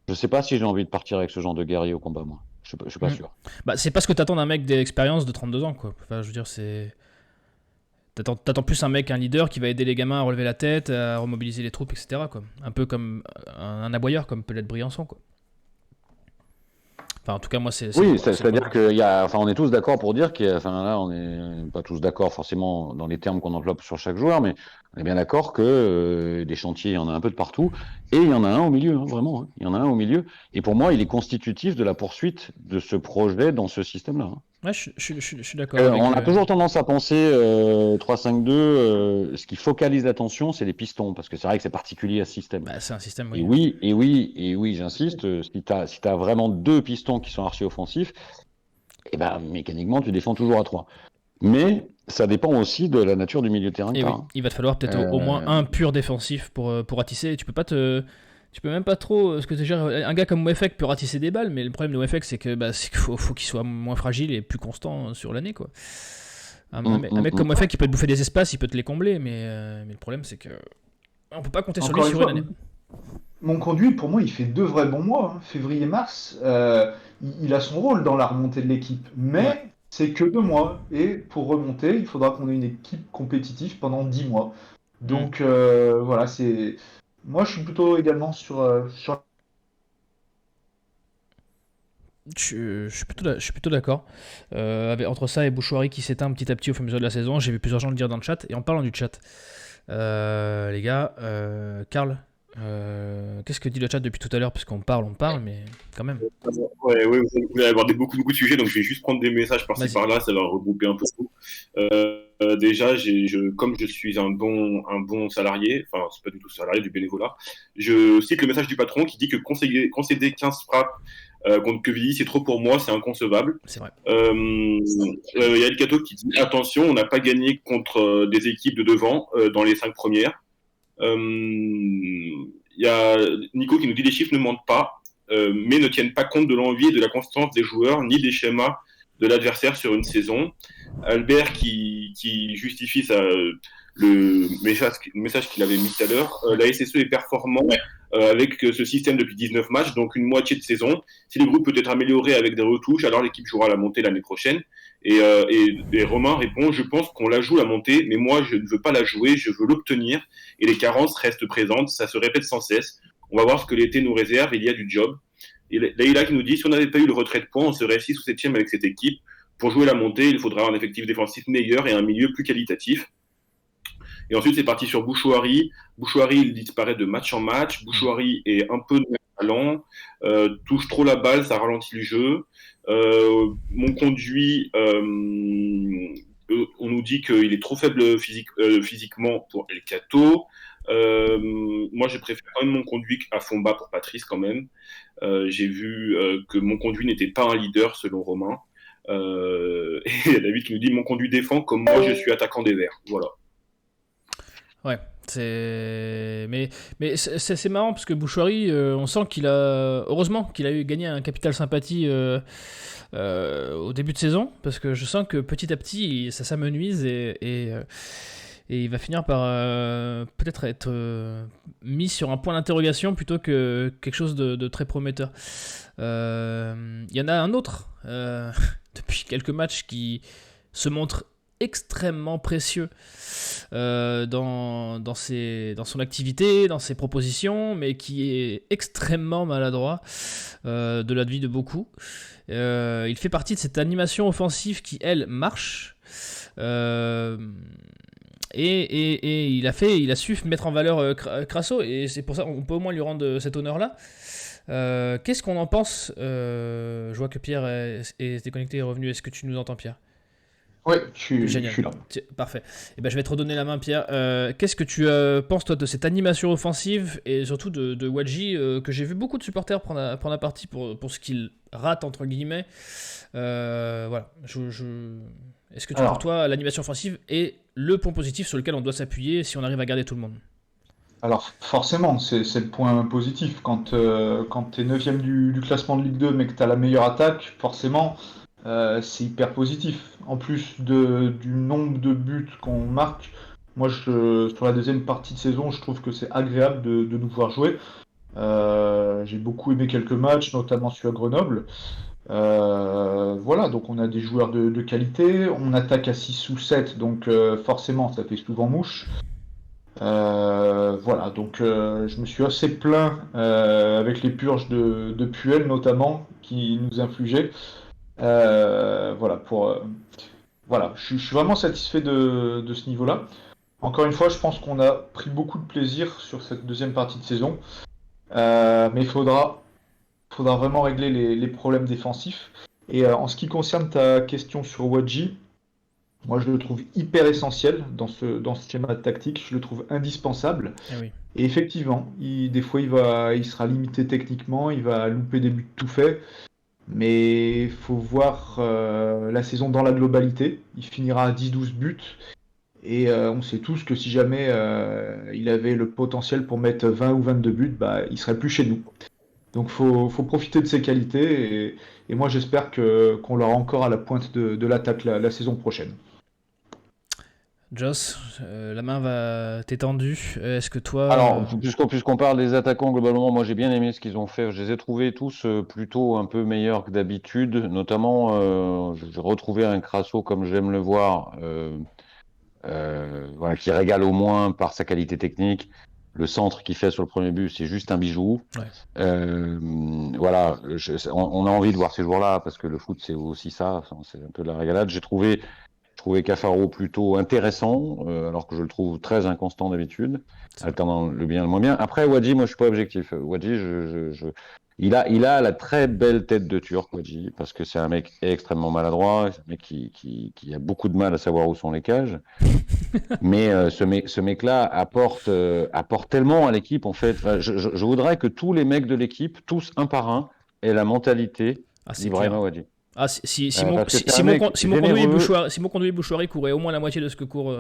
je sais pas si j'ai envie de partir avec ce genre de guerrier au combat, moi. Je suis pas sûr. C'est pas ce que t'attends d'un mec d'expérience de 32 ans, quoi. Enfin, je veux dire, T'attends plus un mec, un leader qui va aider les gamins à relever la tête, à remobiliser les troupes, etc., quoi. Un peu comme un aboyeur, comme peut l'être Briançon, quoi. Enfin, en tout cas, moi, c'est-à-dire on est tous d'accord pour dire là, on n'est pas tous d'accord forcément dans les termes qu'on enveloppe sur chaque joueur, mais on est bien d'accord que des chantiers, il y en a un peu de partout, et il y en a un au milieu, vraiment. Il y en a un au milieu, et pour moi, il est constitutif de la poursuite de ce projet dans ce système-là. Ouais, je suis d'accord. On a toujours tendance à penser 3-5-2, ce qui focalise l'attention, c'est les pistons, parce que c'est vrai que c'est particulier à ce système. C'est un système, oui. Et oui, j'insiste, si t'as vraiment 2 pistons qui sont archi-offensifs, mécaniquement, tu défends toujours à 3. Mais ça dépend aussi de la nature du milieu de terrain. Il va te falloir peut-être au moins un pur défensif pour ratisser. Tu peux même pas trop. Ce que un gars comme Wefek peut ratisser des balles, mais le problème de Wefek, c'est qu'il faut qu'il soit moins fragile et plus constant sur l'année, quoi. Un mec comme Wefek, il peut te bouffer des espaces, il peut te les combler, mais le problème, c'est que on peut pas compter sur lui sur une année. mon conduit, pour moi, il fait 2 vrais bons mois, hein. Février-mars, il a son rôle dans la remontée de l'équipe, mais Ouais. c'est que 2 mois. Et pour remonter, il faudra qu'on ait une équipe compétitive pendant 10 mois. Mm. Donc voilà, c'est. Moi, je suis plutôt également sur. Je suis plutôt d'accord. Entre ça et Bouchouari qui s'éteint petit à petit au fur et à mesure de la saison, j'ai vu plusieurs gens le dire dans le chat. Et en parlant du chat, les gars, Karl, qu'est-ce que dit le chat depuis tout à l'heure? Parce qu'on parle, mais quand même. Ouais, ouais, vous allez aborder beaucoup de sujets, donc je vais juste prendre des messages par-ci Vas-y. par-là, ça va regrouper un peu tout. Déjà, comme je suis un bon salarié, enfin, c'est pas du tout salarié, du bénévolat, je cite le message du patron qui dit que concéder 15 frappes contre Quevilly, c'est trop pour moi, c'est inconcevable. C'est vrai. Il y a El Cato qui dit attention, on n'a pas gagné contre des équipes de devant dans les 5 premières. Il y a Nico qui nous dit les chiffres ne mentent pas, mais ne tiennent pas compte de l'envie et de la constance des joueurs, ni des schémas de l'adversaire sur une saison. Albert qui justifie le message qu'il avait mis tout à l'heure. La SSE est performant avec ce système depuis 19 matchs, donc une moitié de saison. Si le groupe peut être amélioré avec des retouches, alors l'équipe jouera la montée l'année prochaine. Et Romain répond, je pense qu'on la joue la montée, mais moi je ne veux pas la jouer, je veux l'obtenir. Et les carences restent présentes, ça se répète sans cesse. On va voir ce que l'été nous réserve, il y a du job. Et Leïla qui nous dit, si on n'avait pas eu le retrait de points, on serait 6 ou 7e avec cette équipe. Pour jouer la montée, il faudra un effectif défensif meilleur et un milieu plus qualitatif. Et ensuite, c'est parti sur Bouchouari. Bouchouari, il disparaît de match en match. Bouchouari est un peu de talent, touche trop la balle, ça ralentit le jeu. Mon conduit, on nous dit qu'il est trop faible physiquement pour El Cato. Moi, je préfère quand même mon conduit à fond bas pour Patrice quand même. J'ai vu que mon conduit n'était pas un leader selon Romain. Et David qui nous dit mon conduit défend comme moi je suis attaquant des Verts. Voilà. Ouais, mais c'est marrant parce que Bouchouari, on sent qu'il a, heureusement qu'il a gagné un capital sympathie au début de saison, parce que je sens que petit à petit ça s'amenuise et il va finir par peut-être être mis sur un point d'interrogation plutôt que quelque chose de très prometteur. Il y en a un autre depuis quelques matchs qui se montre extrêmement précieux dans son activité, dans ses propositions, mais qui est extrêmement maladroit de l'avis de beaucoup. Il fait partie de cette animation offensive qui, elle, marche. Et il a su mettre en valeur Crasso, et c'est pour ça qu'on peut au moins lui rendre cet honneur-là. Qu'est-ce qu'on en pense Je vois que Pierre est déconnecté et est revenu. Est-ce que tu nous entends, Pierre? Ouais, je Génial. suis là. Parfait. Et ben, je vais te redonner la main, Pierre. Qu'est-ce que tu penses, toi, de cette animation offensive et surtout de Wadji, que j'ai vu beaucoup de supporters prendre à partie pour ce qu'il rate, entre guillemets. Voilà. Est-ce que tu trouves, toi, l'animation offensive est le point positif sur lequel on doit s'appuyer si on arrive à garder tout le monde? Alors forcément, c'est le point positif. Quand tu es 9ème du classement de Ligue 2, mais que tu as la meilleure attaque, forcément, c'est hyper positif. En plus du nombre de buts qu'on marque, moi, sur la deuxième partie de saison, je trouve que c'est agréable de nous voir jouer. J'ai beaucoup aimé quelques matchs, notamment celui à Grenoble. Voilà, donc on a des joueurs de qualité. On attaque à 6 ou 7, donc forcément, ça fait souvent mouche. Voilà, donc je me suis assez plaint avec les purges de Puel notamment qui nous infligeaient. Voilà, voilà, je suis vraiment satisfait de ce niveau-là. Encore une fois, je pense qu'on a pris beaucoup de plaisir sur cette deuxième partie de saison, mais il faudra vraiment régler les problèmes défensifs. Et en ce qui concerne ta question sur Wadji, moi, je le trouve hyper essentiel dans ce schéma tactique. Je le trouve indispensable. Eh oui. Et effectivement, des fois, il sera limité techniquement, il va louper des buts tout faits. Mais il faut voir la saison dans la globalité. Il finira à 10-12 buts. Et on sait tous que si jamais il avait le potentiel pour mettre 20 ou 22 buts, bah, il serait plus chez nous. Donc faut profiter de ses qualités. Et moi, j'espère qu'on l'aura encore à la pointe de l'attaque la saison prochaine. Joss, la main t'est tendue. Est-ce que toi... Alors, puisqu'on parle des attaquants, globalement, moi j'ai bien aimé ce qu'ils ont fait. Je les ai trouvés tous plutôt un peu meilleurs que d'habitude. Notamment, j'ai retrouvé un Crasso comme j'aime le voir, voilà, qui régale au moins par sa qualité technique. Le centre qu'il fait sur le premier but, c'est juste un bijou. Ouais. Voilà, on a envie de voir ces joueurs-là parce que le foot, c'est aussi ça. Enfin, c'est un peu de la régalade. Je trouvais Cafaro plutôt intéressant, alors que je le trouve très inconstant d'habitude, alternant le bien et le moins bien. Après, Wadji, moi, je suis pas objectif. Wadji, il a la très belle tête de Turc, Wadji, parce que c'est un mec extrêmement maladroit, c'est un mec qui a beaucoup de mal à savoir où sont les cages. Mais ce mec-là apporte tellement à l'équipe, en fait. Enfin, je voudrais que tous les mecs de l'équipe, tous un par un, aient la mentalité d'Ibrahima Wadji. Ah, si mon conduit Bouchouari courait au moins la moitié de ce que court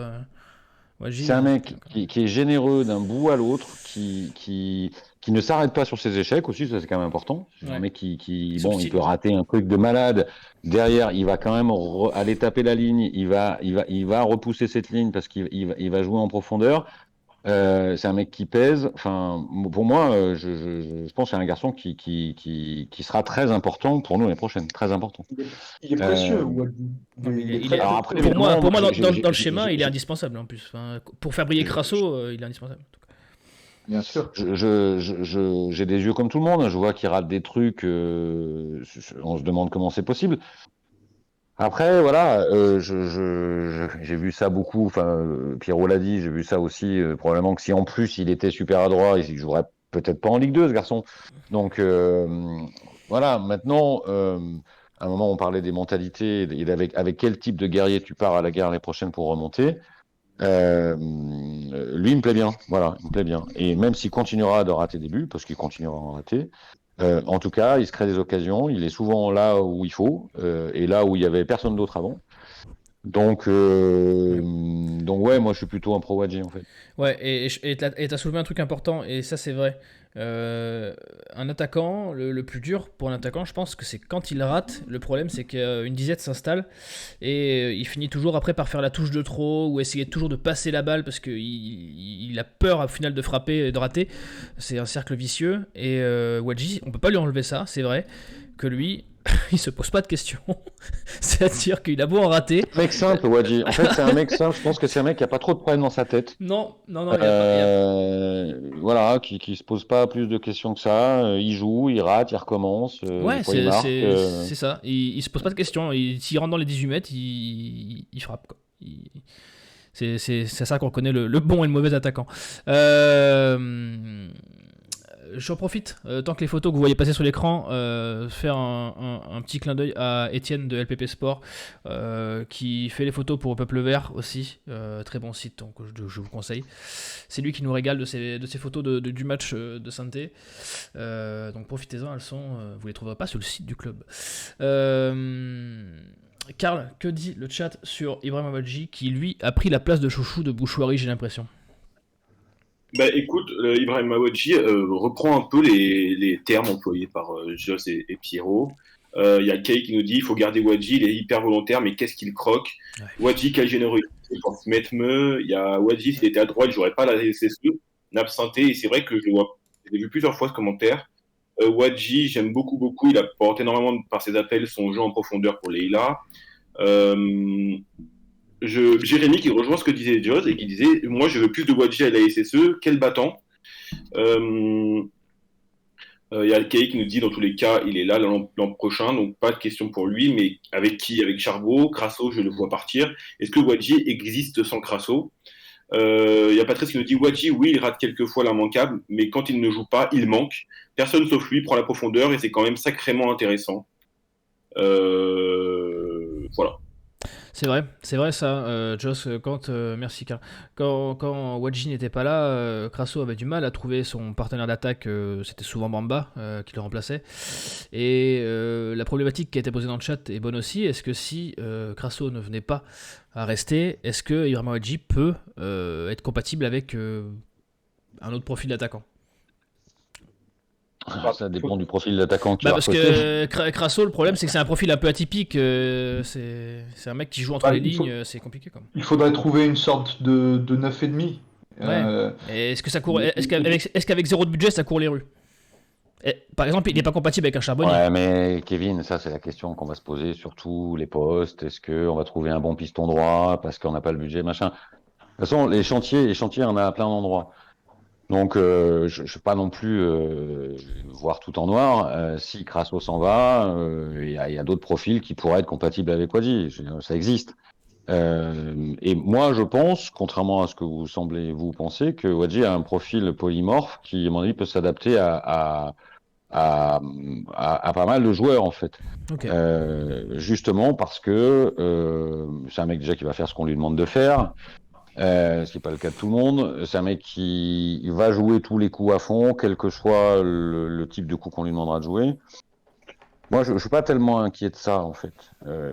Wadji. C'est un mec qui est généreux d'un bout à l'autre, qui ne s'arrête pas sur ses échecs aussi, ça c'est quand même important. C'est un mec il peut rater un truc de malade. Derrière, il va quand même aller taper la ligne, il va repousser cette ligne parce qu'il va jouer en profondeur. C'est un mec qui pèse. Enfin, pour moi, je pense que c'est un garçon qui sera très important pour nous l'année prochaine. Très important. Il est précieux. Pour moi, dans le schéma, il est indispensable en plus. Enfin, pour faire briller Crasso, il est indispensable. Bien sûr. J'ai des yeux comme tout le monde. Je vois qu'il rate des trucs. On se demande comment c'est possible. Après, voilà, j'ai vu ça beaucoup. Enfin, Pierrot l'a dit, j'ai vu ça aussi. Probablement que si en plus il était super adroit, il jouerait peut-être pas en Ligue 2, ce garçon. Donc, voilà, maintenant, à un moment, on parlait des mentalités et avec quel type de guerrier tu pars à la guerre l'année prochaine pour remonter. Lui, il me plaît bien. Voilà, il me plaît bien. Et même s'il continuera de rater des buts, parce qu'il continuera à en rater, en tout cas, il se crée des occasions. Il est souvent là où il faut et là où il y avait personne d'autre avant. Donc ouais, moi je suis plutôt un pro Wadji en fait. Ouais, et t'as soulevé un truc important, et ça c'est vrai. Un attaquant, le plus dur pour un attaquant, je pense que c'est quand il rate. Le problème, c'est qu'une disette s'installe et il finit toujours après par faire la touche de trop ou essayer toujours de passer la balle parce qu'il a peur au final de frapper et de rater. C'est un cercle vicieux. Et Wadji, on peut pas lui enlever ça, c'est vrai que lui. Il se pose pas de questions. C'est-à-dire qu'il a beau en rater. Mec simple, Wadji. En fait, c'est un mec simple. Je pense que c'est un mec qui a pas trop de problèmes dans sa tête. Non. Voilà, qui se pose pas plus de questions que ça. Il joue, il rate, il recommence. Ouais, c'est ça. Il se pose pas de questions. S'il rentre dans les 18 mètres, il frappe. Quoi. C'est ça qu'on reconnaît le bon et le mauvais attaquant. J'en profite, tant que les photos que vous voyez passer sur l'écran, faire un petit clin d'œil à Étienne de LPP Sport, qui fait les photos pour Peuple Vert aussi, très bon site, donc je vous conseille. C'est lui qui nous régale de ces photos du match de Saint-Étienne, donc profitez-en, vous les trouverez pas sur le site du club. Karl, que dit le chat sur Ibrahima Wadji qui lui a pris la place de chouchou de Bouchouari, j'ai l'impression? Bah écoute, Ibrahima Wadji reprend un peu les termes employés par Joss et Pierrot. Il y a Kay qui nous dit il faut garder Wadji, il est hyper volontaire, mais qu'est-ce qu'il croque. Wadji, quelle générosité pour se mettre me. Il y a Wadji, s'il était à droite, je n'aurais pas la SSE, absenté. Et c'est vrai que j'ai vu plusieurs fois ce commentaire. Wadji, j'aime beaucoup. Il apporte énormément par ses appels son jeu en profondeur pour Leïla. Jérémy qui rejoint ce que disait Joss et qui disait moi je veux plus de Wadji à la SSE, quel battant. Il y a Alkei qui nous dit dans tous les cas il est là l'an prochain, donc pas de question pour lui, mais avec qui? Avec Charbot, Crasso je le vois partir. Est-ce que Wadji existe sans Crasso? Il y a Patrice qui nous dit Wadji, oui il rate quelques fois l'immanquable, mais quand il ne joue pas il manque, personne sauf lui prend la profondeur et c'est quand même sacrément intéressant. Voilà. C'est vrai ça, Joss, merci Karl. Quand Wadji n'était pas là, Crasso avait du mal à trouver son partenaire d'attaque, c'était souvent Bamba qui le remplaçait. Et la problématique qui a été posée dans le chat est bonne aussi, est-ce que si Crasso ne venait pas à rester, est-ce que Ibrahima Wadji peut être compatible avec un autre profil d'attaquant? Ça dépend du profil d'attaquant qui va parce que Crasso, le problème, c'est que c'est un profil un peu atypique. C'est un mec qui joue entre les lignes, c'est compliqué. Il faudrait trouver une sorte de 9,5. Ouais. Et est-ce que ça court est-ce qu'avec zéro de budget, ça court les rues? Par exemple, il n'est pas compatible avec un Charbonnier. Ouais, mais Kevin, ça c'est la question qu'on va se poser sur tous les postes. Est-ce qu'on va trouver un bon piston droit parce qu'on n'a pas le budget, machin. De toute façon, les chantiers, on a à plein d'endroits. Donc, je ne vais pas non plus voir tout en noir. Si Crasso s'en va, il y a d'autres profils qui pourraient être compatibles avec Wadji. Ça existe. Et moi, je pense, contrairement à ce que vous semblez vous penser, que Wadji a un profil polymorphe qui, à mon avis, peut s'adapter à pas mal de joueurs, en fait. Okay. Justement parce que c'est un mec déjà qui va faire ce qu'on lui demande de faire. Ce qui n'est pas le cas de tout le monde. C'est un mec qui va jouer tous les coups à fond, quel que soit le type de coup qu'on lui demandera de jouer. Moi, je suis pas tellement inquiet de ça, en fait.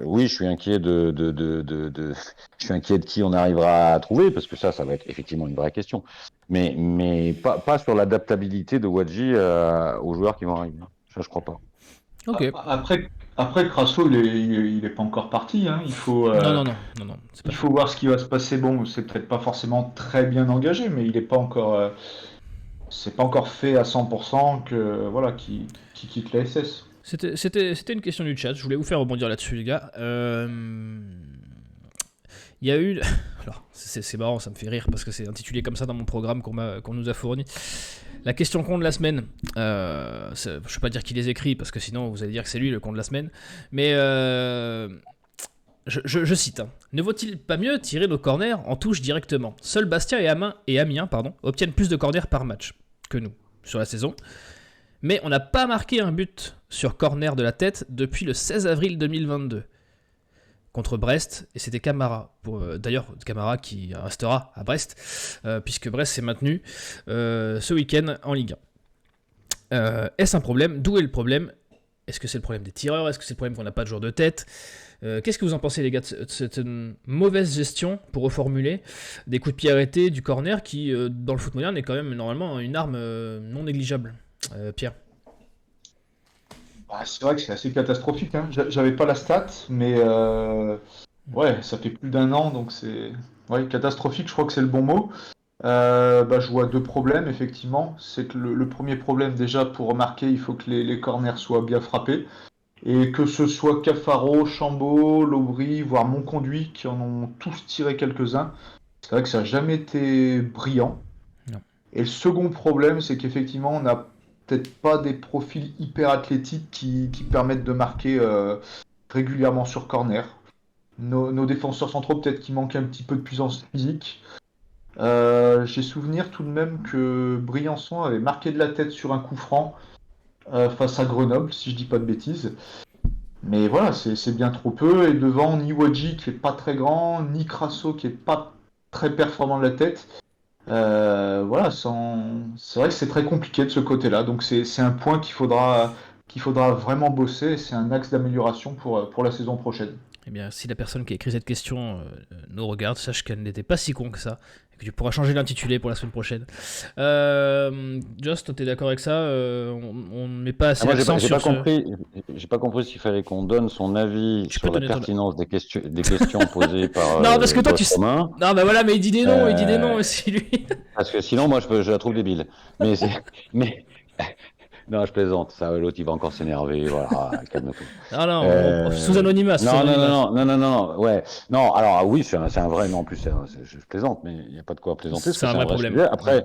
Oui, je suis inquiet je suis inquiet de qui on arrivera à trouver, parce que ça va être effectivement une vraie question. Mais pas sur l'adaptabilité de Wadji aux joueurs qui vont arriver. Ça, je crois pas. Ok. Après, Crasso, il est pas encore parti. Hein. Il faut. Non. Il faut voir ce qui va se passer. Bon, c'est peut-être pas forcément très bien engagé, mais il est pas encore. C'est pas encore fait à 100% que voilà, qui quitte la SS. C'était une question du chat. Je voulais vous faire rebondir là-dessus, les gars. Il y a eu. Alors, c'est marrant, ça me fait rire parce que c'est intitulé comme ça dans mon programme qu'on nous a fourni. La question con de la semaine. Je ne vais pas dire qui les écrit parce que sinon vous allez dire que c'est lui le con de la semaine. Mais je cite. Hein. Ne vaut-il pas mieux tirer nos corners en touche directement? Seuls Bastia et Amiens obtiennent plus de corners par match que nous sur la saison. Mais on n'a pas marqué un but sur corner de la tête depuis le 16 avril 2022 contre Brest, et c'était Camara. D'ailleurs, Camara qui restera à Brest, puisque Brest s'est maintenu ce week-end en Ligue 1. Est-ce un problème? D'où est le problème? Est-ce que c'est le problème des tireurs? Est-ce que c'est le problème qu'on n'a pas de joueur de tête? Qu'est-ce que vous en pensez, les gars, de cette mauvaise gestion, pour reformuler, des coups de pied arrêtés, du corner, qui, dans le foot moderne, est quand même normalement une arme non négligeable? Pierre? C'est vrai que c'est assez catastrophique. Hein. J'avais pas la stat, mais ouais, ça fait plus d'un an, donc c'est catastrophique. Je crois que c'est le bon mot. Je vois deux problèmes, effectivement. C'est que le premier problème, déjà, pour remarquer, il faut que les corners soient bien frappés. Et que ce soit Cafaro, Chambaud, Lobry, voire Monconduit, qui en ont tous tiré quelques-uns. C'est vrai que ça n'a jamais été brillant. Non. Et le second problème, c'est qu'effectivement, on n'a peut-être pas des profils hyper athlétiques qui permettent de marquer régulièrement sur corner. Nos défenseurs centraux, peut-être qu'ils manquent un petit peu de puissance physique. J'ai souvenir tout de même que Briançon avait marqué de la tête sur un coup franc face à Grenoble, si je dis pas de bêtises. Mais voilà, c'est bien trop peu. Et devant, ni Wadji qui est pas très grand, ni Crasso qui est pas très performant de la tête. Voilà, c'est vrai que c'est très compliqué de ce côté-là. Donc c'est un point qu'il faudra vraiment bosser. Et c'est un axe d'amélioration pour la saison prochaine. Eh bien, si la personne qui a écrit cette question nous regarde, sache qu'elle n'était pas si con que ça, et que tu pourras changer l'intitulé pour la semaine prochaine. Joss, toi, t'es d'accord avec ça? On ne met pas assez l'accent sur J'ai pas compris s'il fallait qu'on donne son avis sur la pertinence des questions posées par. Non, parce que toi, tu sais. Non, bah voilà, mais il dit des noms aussi, lui. Parce que sinon, moi, je la trouve débile. Mais. Non, je plaisante. Ça, l'autre, il va encore s'énerver. Voilà, calme-toi. Non, sous anonymat. Non. Ouais. Non, alors oui, c'est un vrai. Non, en plus, je plaisante, mais il n'y a pas de quoi plaisanter. C'est un vrai problème. Sujet. Après,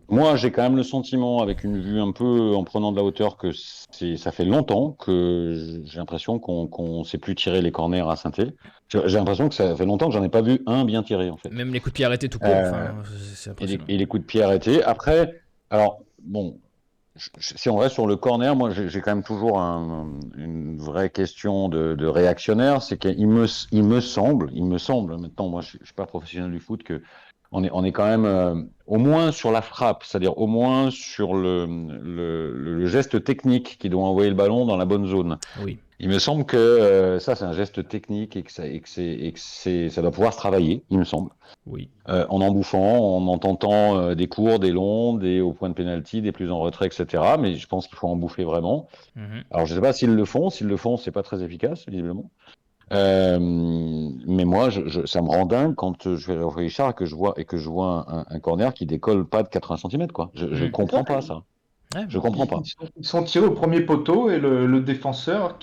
moi, j'ai quand même le sentiment, avec une vue un peu en prenant de la hauteur, que ça fait longtemps que j'ai l'impression qu'on ne sait plus tirer les corners à Saint-Étienne. J'ai l'impression que ça fait longtemps que j'en ai pas vu un bien tiré, en fait. Même les coups de pied arrêtés tout court. C'est impressionnant. Et les coups de pied arrêtés. Après, alors, bon. Si on reste sur le corner, moi j'ai quand même toujours une vraie question de réactionnaire, c'est qu'il me semble, maintenant moi je suis pas professionnel du foot, que on est quand même au moins sur la frappe, c'est-à-dire au moins sur le le geste technique qui doit envoyer le ballon dans la bonne zone. Oui. Il me semble que ça, c'est un geste technique et que ça doit pouvoir se travailler, il me semble. Oui. En bouffant, en tentant des courts, des longs, des au point de pénalty, des plus en retrait, etc. Mais je pense qu'il faut en bouffer vraiment. Alors, je ne sais pas s'ils le font. S'ils le font, c'est pas très efficace, visiblement. Mais moi, ça me rend dingue quand je vais au Richard et que je vois un corner qui décolle pas de 80 cm, quoi. Je comprends pas ça. Ouais, Je comprends pas. Ils sont tirés au premier poteau et le défenseur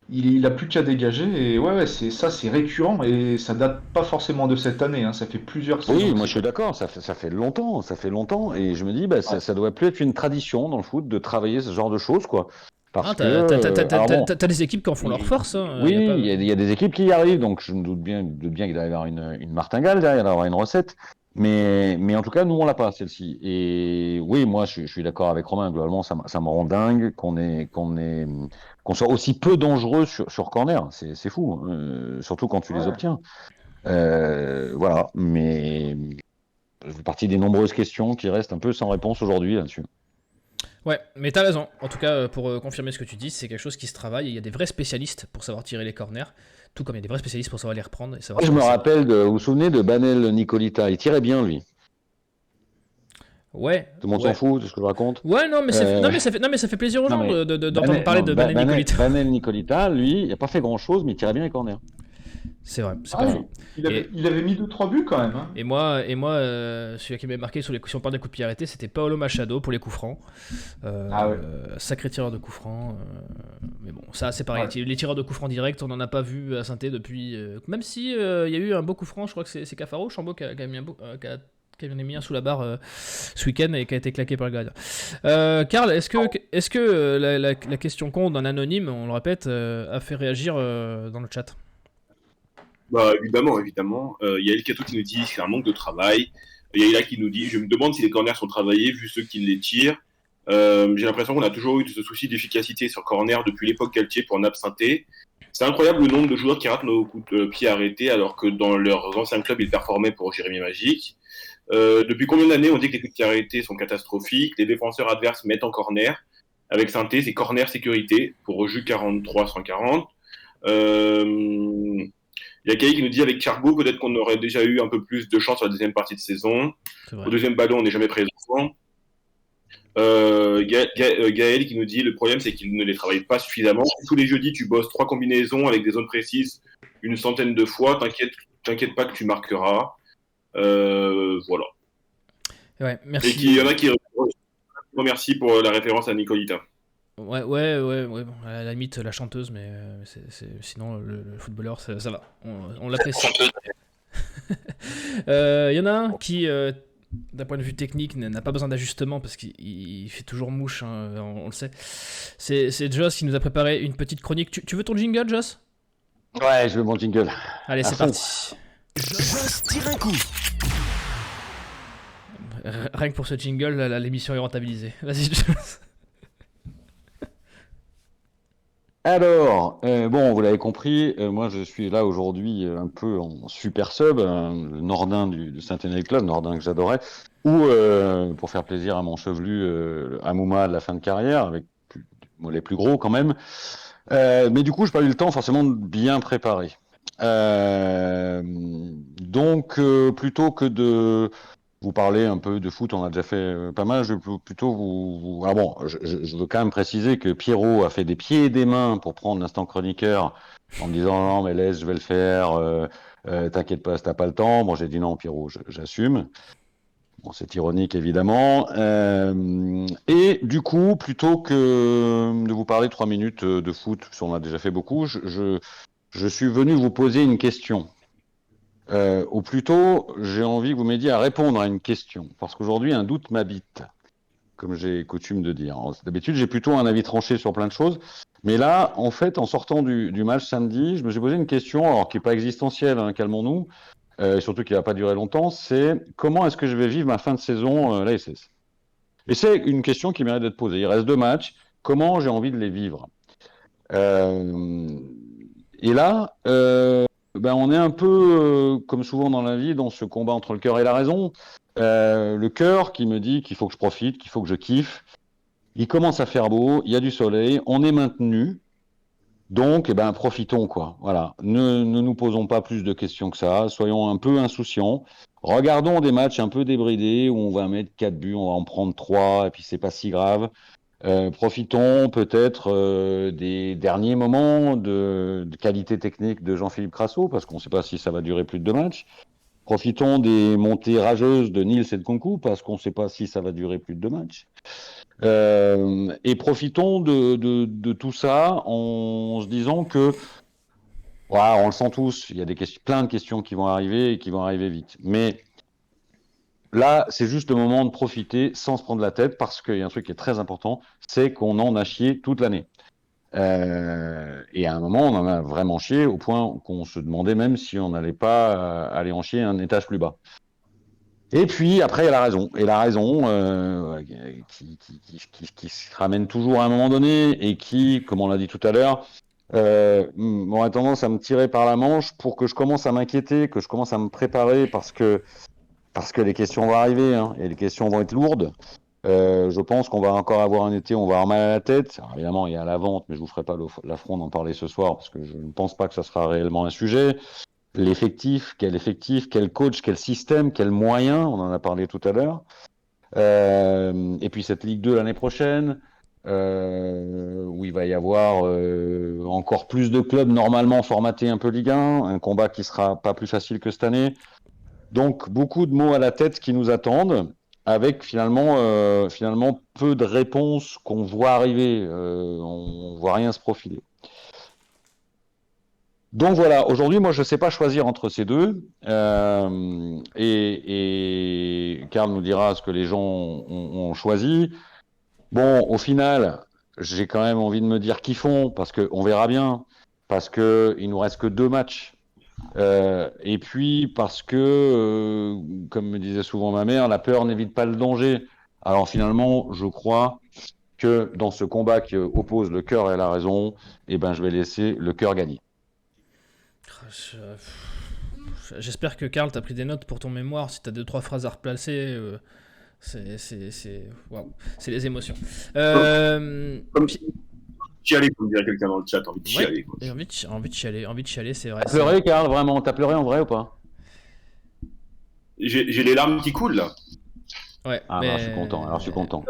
il a plus qu'à dégager et ouais c'est récurrent et ça date pas forcément de cette année, hein, ça fait plusieurs saisons. Oui, moi je suis d'accord, ça fait longtemps et je me dis ça doit plus être une tradition dans le foot de travailler ce genre de choses, quoi. Parce t'as des équipes qui en font leur force. Hein, oui, il y a des équipes qui y arrivent, donc je me doute bien qu'il doit y avoir une martingale derrière, il doit y avoir une recette. Mais en tout cas, nous, on l'a pas, celle-ci. Et oui, moi, je suis d'accord avec Romain. Globalement, ça me rend dingue qu'on soit aussi peu dangereux sur corner. C'est fou, surtout quand tu les obtiens. Voilà, mais je fais partie des nombreuses questions qui restent un peu sans réponse aujourd'hui là-dessus. Ouais, mais t'as raison. En tout cas, pour confirmer ce que tu dis, c'est quelque chose qui se travaille. Il y a des vrais spécialistes pour savoir tirer les corners, tout comme il y a des vrais spécialistes pour savoir les reprendre. Et savoir je me rappelle, vous vous souvenez de Banel Nicolita, il tirait bien lui. Ouais. Tout le monde s'en fout de ce que je raconte. Ouais, non, mais ça fait plaisir aux gens d'entendre parler de Banel Nicolita. Banel Nicolita, lui, il n'a pas fait grand-chose, mais il tirait bien les corners. C'est vrai, c'est pas faux. Il avait mis 2-3 buts quand même. Hein. Et moi celui qui m'avait marqué si on parle des coups de pied arrêtés, c'était Paolo Machado pour les coups francs. Sacré tireur de coups francs. Mais bon, ça c'est pareil. Ouais. Les tireurs de coups francs directs, on n'en a pas vu à Saint-Étienne depuis. Même si il y a eu un beau coup franc, je crois que c'est Cafaro, Chambaud qui a mis un beau. Qui avait mis un sous la barre ce week-end et qui a été claqué par le gardien. Karl, est-ce que la question con d'un anonyme, on le répète, a fait réagir dans le chat? Bah, évidemment. Il y a Elkato qui nous dit que c'est un manque de travail. Il y a Ila qui nous dit je me demande si les corners sont travaillés vu ceux qui les tirent. J'ai l'impression qu'on a toujours eu ce souci d'efficacité sur corner depuis l'époque Galtier pour Naples Saint-Étienne. C'est incroyable le nombre de joueurs qui ratent nos coups de pied arrêtés alors que dans leurs anciens clubs ils performaient pour Jérémy Magic. Depuis combien d'années on dit que les coups de pied arrêtés sont catastrophiques, les défenseurs adverses mettent en corner. Avec Saint-Étienne, c'est corner sécurité pour Reju 43-140. Il y a Kay qui nous dit avec Cargo, peut-être qu'on aurait déjà eu un peu plus de chance sur la deuxième partie de saison. Au deuxième ballon, on n'est jamais présent. Gaël qui nous dit le problème, c'est qu'il ne les travaille pas suffisamment. Tous les jeudis, tu bosses 3 combinaisons avec des zones précises une centaine de fois. T'inquiète pas que tu marqueras. Voilà. Ouais, merci. Et qu'il y en a qui remercient pour la référence à Nicolita. Ouais, bon, à la limite la chanteuse, mais sinon le footballeur ça va, on l'apprécie. Y en a un qui, d'un point de vue technique, n'a pas besoin d'ajustement parce qu'il fait toujours mouche, hein, on le sait. C'est Joss qui nous a préparé une petite chronique. Tu veux ton jingle, Joss? Ouais, je veux mon jingle. Allez, c'est parti. Joss tire un coup. Rien que pour ce jingle, l'émission est rentabilisée. Vas-y, Joss. Alors, bon, vous l'avez compris, moi je suis là aujourd'hui un peu en super sub, le Nordin de Saint-Étienne Club, Nordin que j'adorais, ou pour faire plaisir à mon chevelu Amouma de la fin de carrière, avec les plus gros quand même. Mais du coup, je n'ai pas eu le temps forcément de bien préparer. Donc, plutôt que de vous parler un peu de foot, on a déjà fait pas mal, je vais plutôt vous... Ah bon, je veux quand même préciser que Pierrot a fait des pieds et des mains pour prendre l'instant chroniqueur en me disant non mais laisse, je vais le faire, t'inquiète pas, t'as pas le temps. Bon, j'ai dit non Pierrot, j'assume. Bon, c'est ironique évidemment. Et du coup, plutôt que de vous parler 3 minutes de foot, parce qu'on a déjà fait beaucoup, je suis venu vous poser une question. Ou plutôt, j'ai envie que vous m'aidiez à répondre à une question, parce qu'aujourd'hui, un doute m'habite, comme j'ai coutume de dire. D'habitude, j'ai plutôt un avis tranché sur plein de choses, mais là, en fait, en sortant du match samedi, je me suis posé une question, alors qui n'est pas existentielle, hein, calmons-nous, surtout qui ne va pas durer longtemps, c'est comment est-ce que je vais vivre ma fin de saison la SS? Et c'est une question qui mérite d'être posée. Il reste 2 matchs, comment j'ai envie de les vivre? Et là... on est un peu, comme souvent dans la vie, dans ce combat entre le cœur et la raison. Le cœur qui me dit qu'il faut que je profite, qu'il faut que je kiffe. Il commence à faire beau, il y a du soleil, on est maintenu. Donc, profitons, quoi. Voilà. Ne nous posons pas plus de questions que ça. Soyons un peu insouciants. Regardons des matchs un peu débridés où on va mettre 4 buts, on va en prendre 3, et puis c'est pas si grave. Profitons peut-être des derniers moments de qualité technique de Jean-Philippe Crasso, parce qu'on ne sait pas si ça va durer plus de 2 matchs. Profitons des montées rageuses de Niels et de Nkunku, parce qu'on ne sait pas si ça va durer plus de 2 matchs. Et profitons de tout ça en se disant que, voilà, on le sent tous, il y a plein de questions qui vont arriver et qui vont arriver vite. Mais là, c'est juste le moment de profiter sans se prendre la tête, parce qu'il y a un truc qui est très important, c'est qu'on en a chié toute l'année. Et à un moment, on en a vraiment chié au point qu'on se demandait même si on n'allait pas aller en chier un étage plus bas. Et puis après, il y a la raison. Et la raison qui se ramène toujours à un moment donné et qui, comme on l'a dit tout à l'heure, a tendance à me tirer par la manche pour que je commence à m'inquiéter, que je commence à me préparer parce que les questions vont arriver, hein, et les questions vont être lourdes. Je pense qu'on va encore avoir un été, on va avoir mal à la tête. Alors, évidemment, il y a la vente, mais je ne vous ferai pas l'affront d'en parler ce soir parce que je ne pense pas que ça sera réellement un sujet. L'effectif, quel coach, quel système, quel moyen, on en a parlé tout à l'heure. Et puis cette Ligue 2 l'année prochaine, où il va y avoir encore plus de clubs normalement formatés un peu Ligue 1, un combat qui sera pas plus facile que cette année. Donc beaucoup de mots à la tête qui nous attendent, avec finalement peu de réponses qu'on voit arriver, on voit rien se profiler. Donc voilà, aujourd'hui, moi, je ne sais pas choisir entre ces deux. Et Karl nous dira ce que les gens ont choisi. Bon, au final, j'ai quand même envie de me dire qu'ils font, parce qu'on verra bien, parce qu'il ne nous reste que 2 matchs. Et puis parce que, comme me disait souvent ma mère, la peur n'évite pas le danger. Alors finalement, je crois que dans ce combat qui oppose le cœur et la raison, je vais laisser le cœur gagner. J'espère que Karl t'a pris des notes pour ton mémoire. Si t'as 2-3 phrases à replacer, wow. C'est les émotions. Comme chialer, comme dirait quelqu'un dans le chat, envie de chialer. Ouais, envie de chialer, c'est vrai. T'as pleuré, Karl, vraiment? T'as pleuré en vrai ou pas? J'ai les larmes qui coulent là. Ouais. Je suis content. Alors je suis content.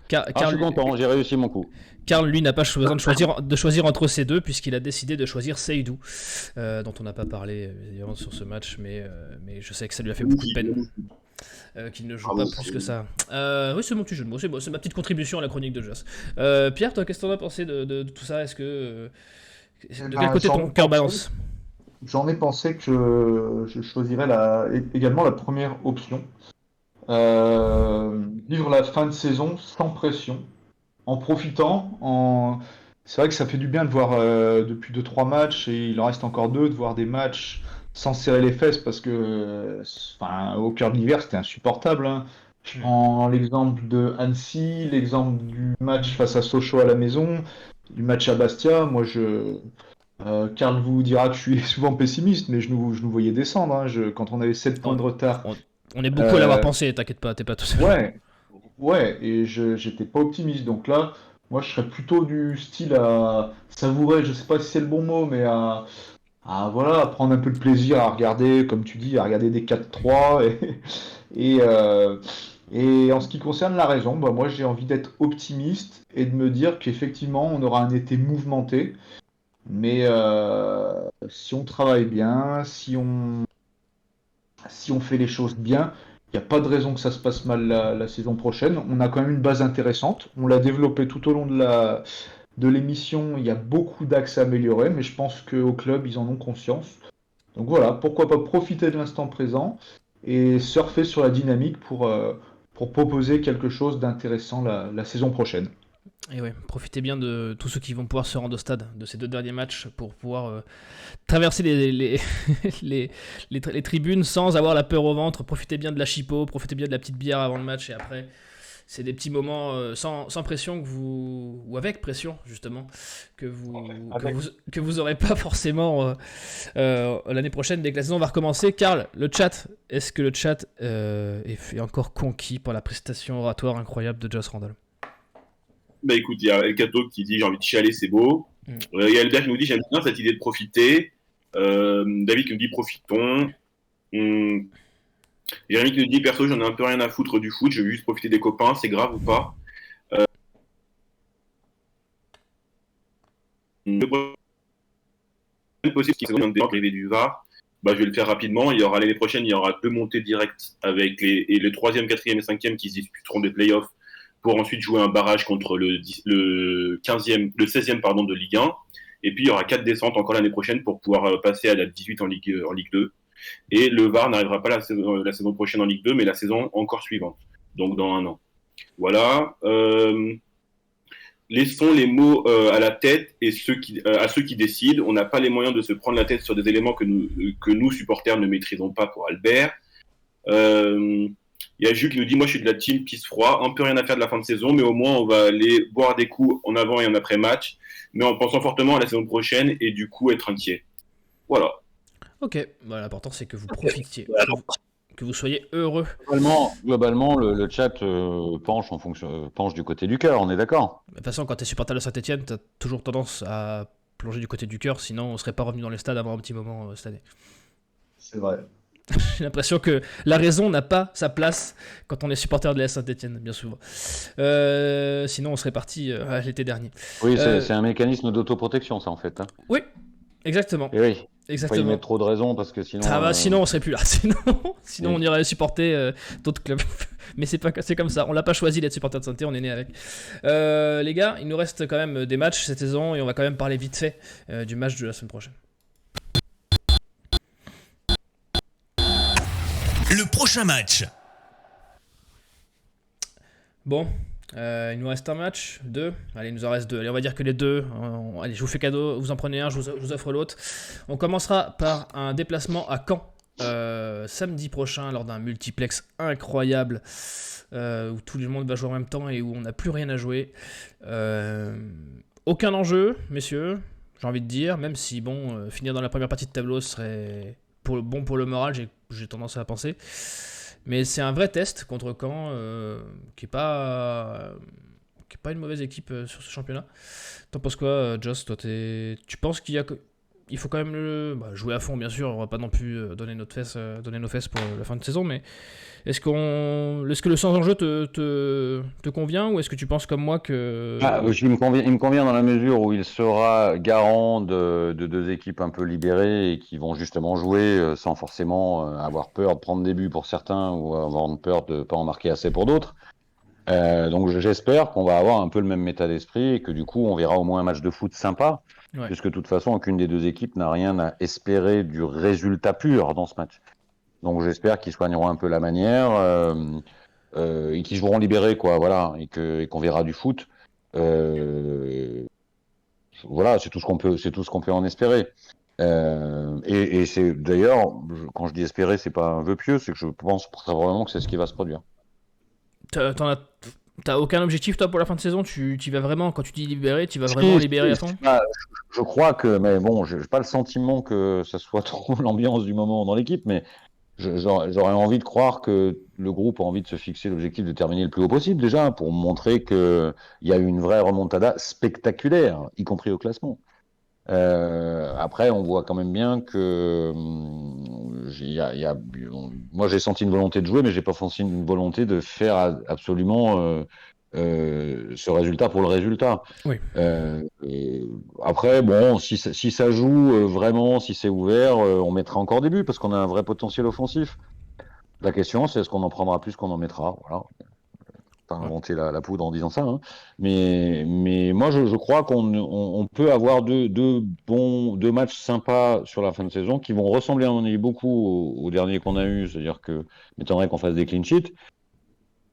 Je suis content, j'ai réussi mon coup. Karl, lui, n'a pas besoin de choisir entre ces deux, puisqu'il a décidé de choisir Seydou, dont on n'a pas parlé évidemment sur ce match, mais je sais que ça lui a fait beaucoup de peine qu'il ne joue pas plus que ça. Oui, c'est mon petit jeu de mots, c'est ma petite contribution à la chronique de Joss. Pierre, toi, qu'est-ce que t'en as pensé de tout ça? Est-ce que de quel côté ton cœur balance? J'en ai pensé que je choisirais également la première option. Vivre la fin de saison sans pression, en profitant. C'est vrai que ça fait du bien de voir depuis 2-3 matchs, et il en reste encore 2, de voir des matchs sans serrer les fesses, parce que au cœur de l'hiver, c'était insupportable, hein. Je prends l'exemple de Annecy, l'exemple du match face à Sochaux à la maison, du match à Bastia. Moi, Karl vous dira que je suis souvent pessimiste, mais je nous voyais descendre, hein. Quand on avait 7 points de retard. On est beaucoup à l'avoir pensé, t'inquiète pas, t'es pas tout seul. Ouais, et j'étais pas optimiste. Donc là, moi, je serais plutôt du style à savourer, je sais pas si c'est le bon mot, mais à prendre un peu de plaisir à regarder, comme tu dis, à regarder des 4-3. Et en ce qui concerne la raison, moi, j'ai envie d'être optimiste et de me dire qu'effectivement, on aura un été mouvementé. Mais si on travaille bien, si on fait les choses bien, il n'y a pas de raison que ça se passe mal la saison prochaine. On a quand même une base intéressante. On l'a développée tout au long de l'émission. Il y a beaucoup d'axes à améliorer, mais je pense qu'au club, ils en ont conscience. Donc voilà, pourquoi pas profiter de l'instant présent et surfer sur la dynamique pour proposer quelque chose d'intéressant la saison prochaine. Et ouais, profitez bien de tous ceux qui vont pouvoir se rendre au stade de ces 2 derniers matchs pour pouvoir traverser les tribunes sans avoir la peur au ventre. Profitez bien de la chipot, profitez bien de la petite bière avant le match, et après, c'est des petits moments sans pression ou avec pression justement, que vous aurez pas forcément l'année prochaine dès que la saison va recommencer. Karl, le chat, est-ce que le chat est encore conquis par la prestation oratoire incroyable de Joss Randall? Bah écoute, il y a El Cato qui dit j'ai envie de chialer, c'est beau. Il y a Albert qui nous dit j'aime bien cette idée de profiter. David qui nous dit profitons. Jérémy qui nous dit perso, j'en ai un peu rien à foutre du foot, je veux juste profiter des copains, c'est grave ou pas? Le possible qu'il y ait un débat privé du VAR. Bah, je vais le faire rapidement. Il y aura l'année prochaine, il y aura 2 montées directes avec et le 3e, 4e et 5e qui se disputeront des playoffs pour ensuite jouer un barrage contre le 16e pardon, de Ligue 1. Et puis il y aura 4 descentes encore l'année prochaine pour pouvoir passer à la 18 en Ligue 2. Et le VAR n'arrivera pas la saison prochaine en Ligue 2, mais la saison encore suivante, donc dans 1 an. Voilà. Laissons les mots à la tête et à ceux qui décident. On n'a pas les moyens de se prendre la tête sur des éléments que nous supporters, ne maîtrisons pas pour Albert. Il y a Jules qui nous dit « Moi, je suis de la team pisse-froid. Un peu rien à faire de la fin de saison, mais au moins, on va aller boire des coups en avant et en après-match, mais en pensant fortement à la saison prochaine et du coup être inquiet. » Voilà. Ok, bah, l'important c'est que vous profitiez, que vous soyez heureux. Globalement, le chat penche du côté du cœur, on est d'accord? De toute façon, quand t'es supporter de Saint-Etienne, t'as toujours tendance à plonger du côté du cœur, sinon on serait pas revenu dans les stades avant un petit moment cette année. C'est vrai. J'ai l'impression que la raison n'a pas sa place quand on est supporter de la Saint-Etienne, bien souvent. Sinon, on serait parti l'été dernier. Oui, c'est un mécanisme d'autoprotection, ça, en fait. Hein. Oui, exactement. Et oui. Exactement. Faut y mettre trop de raisons parce que sinon. Sinon on serait plus là. Sinon on irait supporter d'autres clubs. Mais c'est comme ça. On l'a pas choisi d'être supporter de Saint-Etienne, on est né avec. Les gars, il nous reste quand même des matchs cette saison et on va quand même parler vite fait du match de la semaine prochaine. Le prochain match. Bon. Il nous reste un match, 2. Allez, il nous en reste 2. Allez, on va dire que les 2. Allez, je vous fais cadeau, vous en prenez un, je vous offre l'autre. On commencera par un déplacement à Caen samedi prochain lors d'un multiplex incroyable où tout le monde va jouer en même temps et où on n'a plus rien à jouer. Aucun enjeu, messieurs, j'ai envie de dire, même si finir dans la première partie de tableau serait bon pour le moral, j'ai tendance à penser. Mais c'est un vrai test contre Caen qui est pas une mauvaise équipe sur ce championnat. T'en penses quoi, Joss? Toi, tu penses qu'il faut quand même jouer à fond, bien sûr. On va pas non plus donner nos fesses pour la fin de saison, mais est-ce que le sans-enjeu te convient ou est-ce que tu penses comme moi que... Il me convient dans la mesure où il sera garant de 2 équipes un peu libérées et qui vont justement jouer sans forcément avoir peur de prendre des buts pour certains ou avoir peur de ne pas en marquer assez pour d'autres. Donc j'espère qu'on va avoir un peu le même état d'esprit et que du coup on verra au moins un match de foot sympa, puisque de toute façon aucune des 2 équipes n'a rien à espérer du résultat pur dans ce match. Donc j'espère qu'ils soigneront un peu la manière et qu'ils joueront libérés, quoi, voilà, et qu'on verra du foot. Voilà, c'est tout ce qu'on peut en espérer. Et c'est d'ailleurs, quand je dis espérer, c'est pas un vœu pieux, c'est que je pense très vraiment que c'est ce qui va se produire. T'as aucun objectif toi pour la fin de saison? Tu vas vraiment, quand tu dis libérer, tu vas vraiment libérer à fond? Je crois que, mais bon, j'ai pas le sentiment que ça soit trop l'ambiance du moment dans l'équipe, mais j'aurais envie de croire que le groupe a envie de se fixer l'objectif de terminer le plus haut possible déjà, pour montrer qu'il y a eu une vraie remontada spectaculaire, y compris au classement. Après, on voit quand même bien que moi j'ai senti une volonté de jouer, mais j'ai pas senti une volonté de faire absolument ce résultat pour le résultat. Oui. Après, bon, si ça joue vraiment, si c'est ouvert, on mettra encore des buts parce qu'on a un vrai potentiel offensif. La question, c'est est-ce qu'on en prendra plus qu'on en mettra. Voilà. Pas inventer la poudre en disant ça, hein. Mais moi je crois qu'on peut avoir deux matchs sympas sur la fin de saison qui vont ressembler à mon avis beaucoup au dernier qu'on a eu, c'est-à-dire que m'étonnerait qu'on fasse des clean sheets.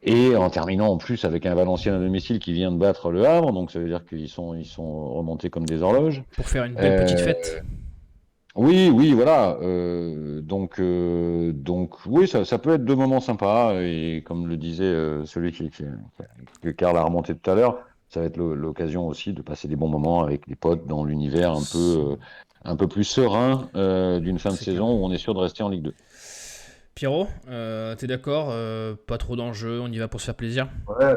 Et en terminant en plus avec un Valenciennes à domicile qui vient de battre le Havre, donc ça veut dire qu'ils sont remontés comme des horloges. Pour faire une belle petite fête. Oui, voilà. Donc oui, ça peut être 2 moments sympas. Et comme le disait celui que Karl a remonté tout à l'heure, ça va être l'occasion aussi de passer des bons moments avec les potes dans l'univers un peu plus serein d'une fin de saison où on est sûr de rester en Ligue 2. Pierrot, t'es d'accord? Pas trop d'enjeux, on y va pour se faire plaisir? Ouais.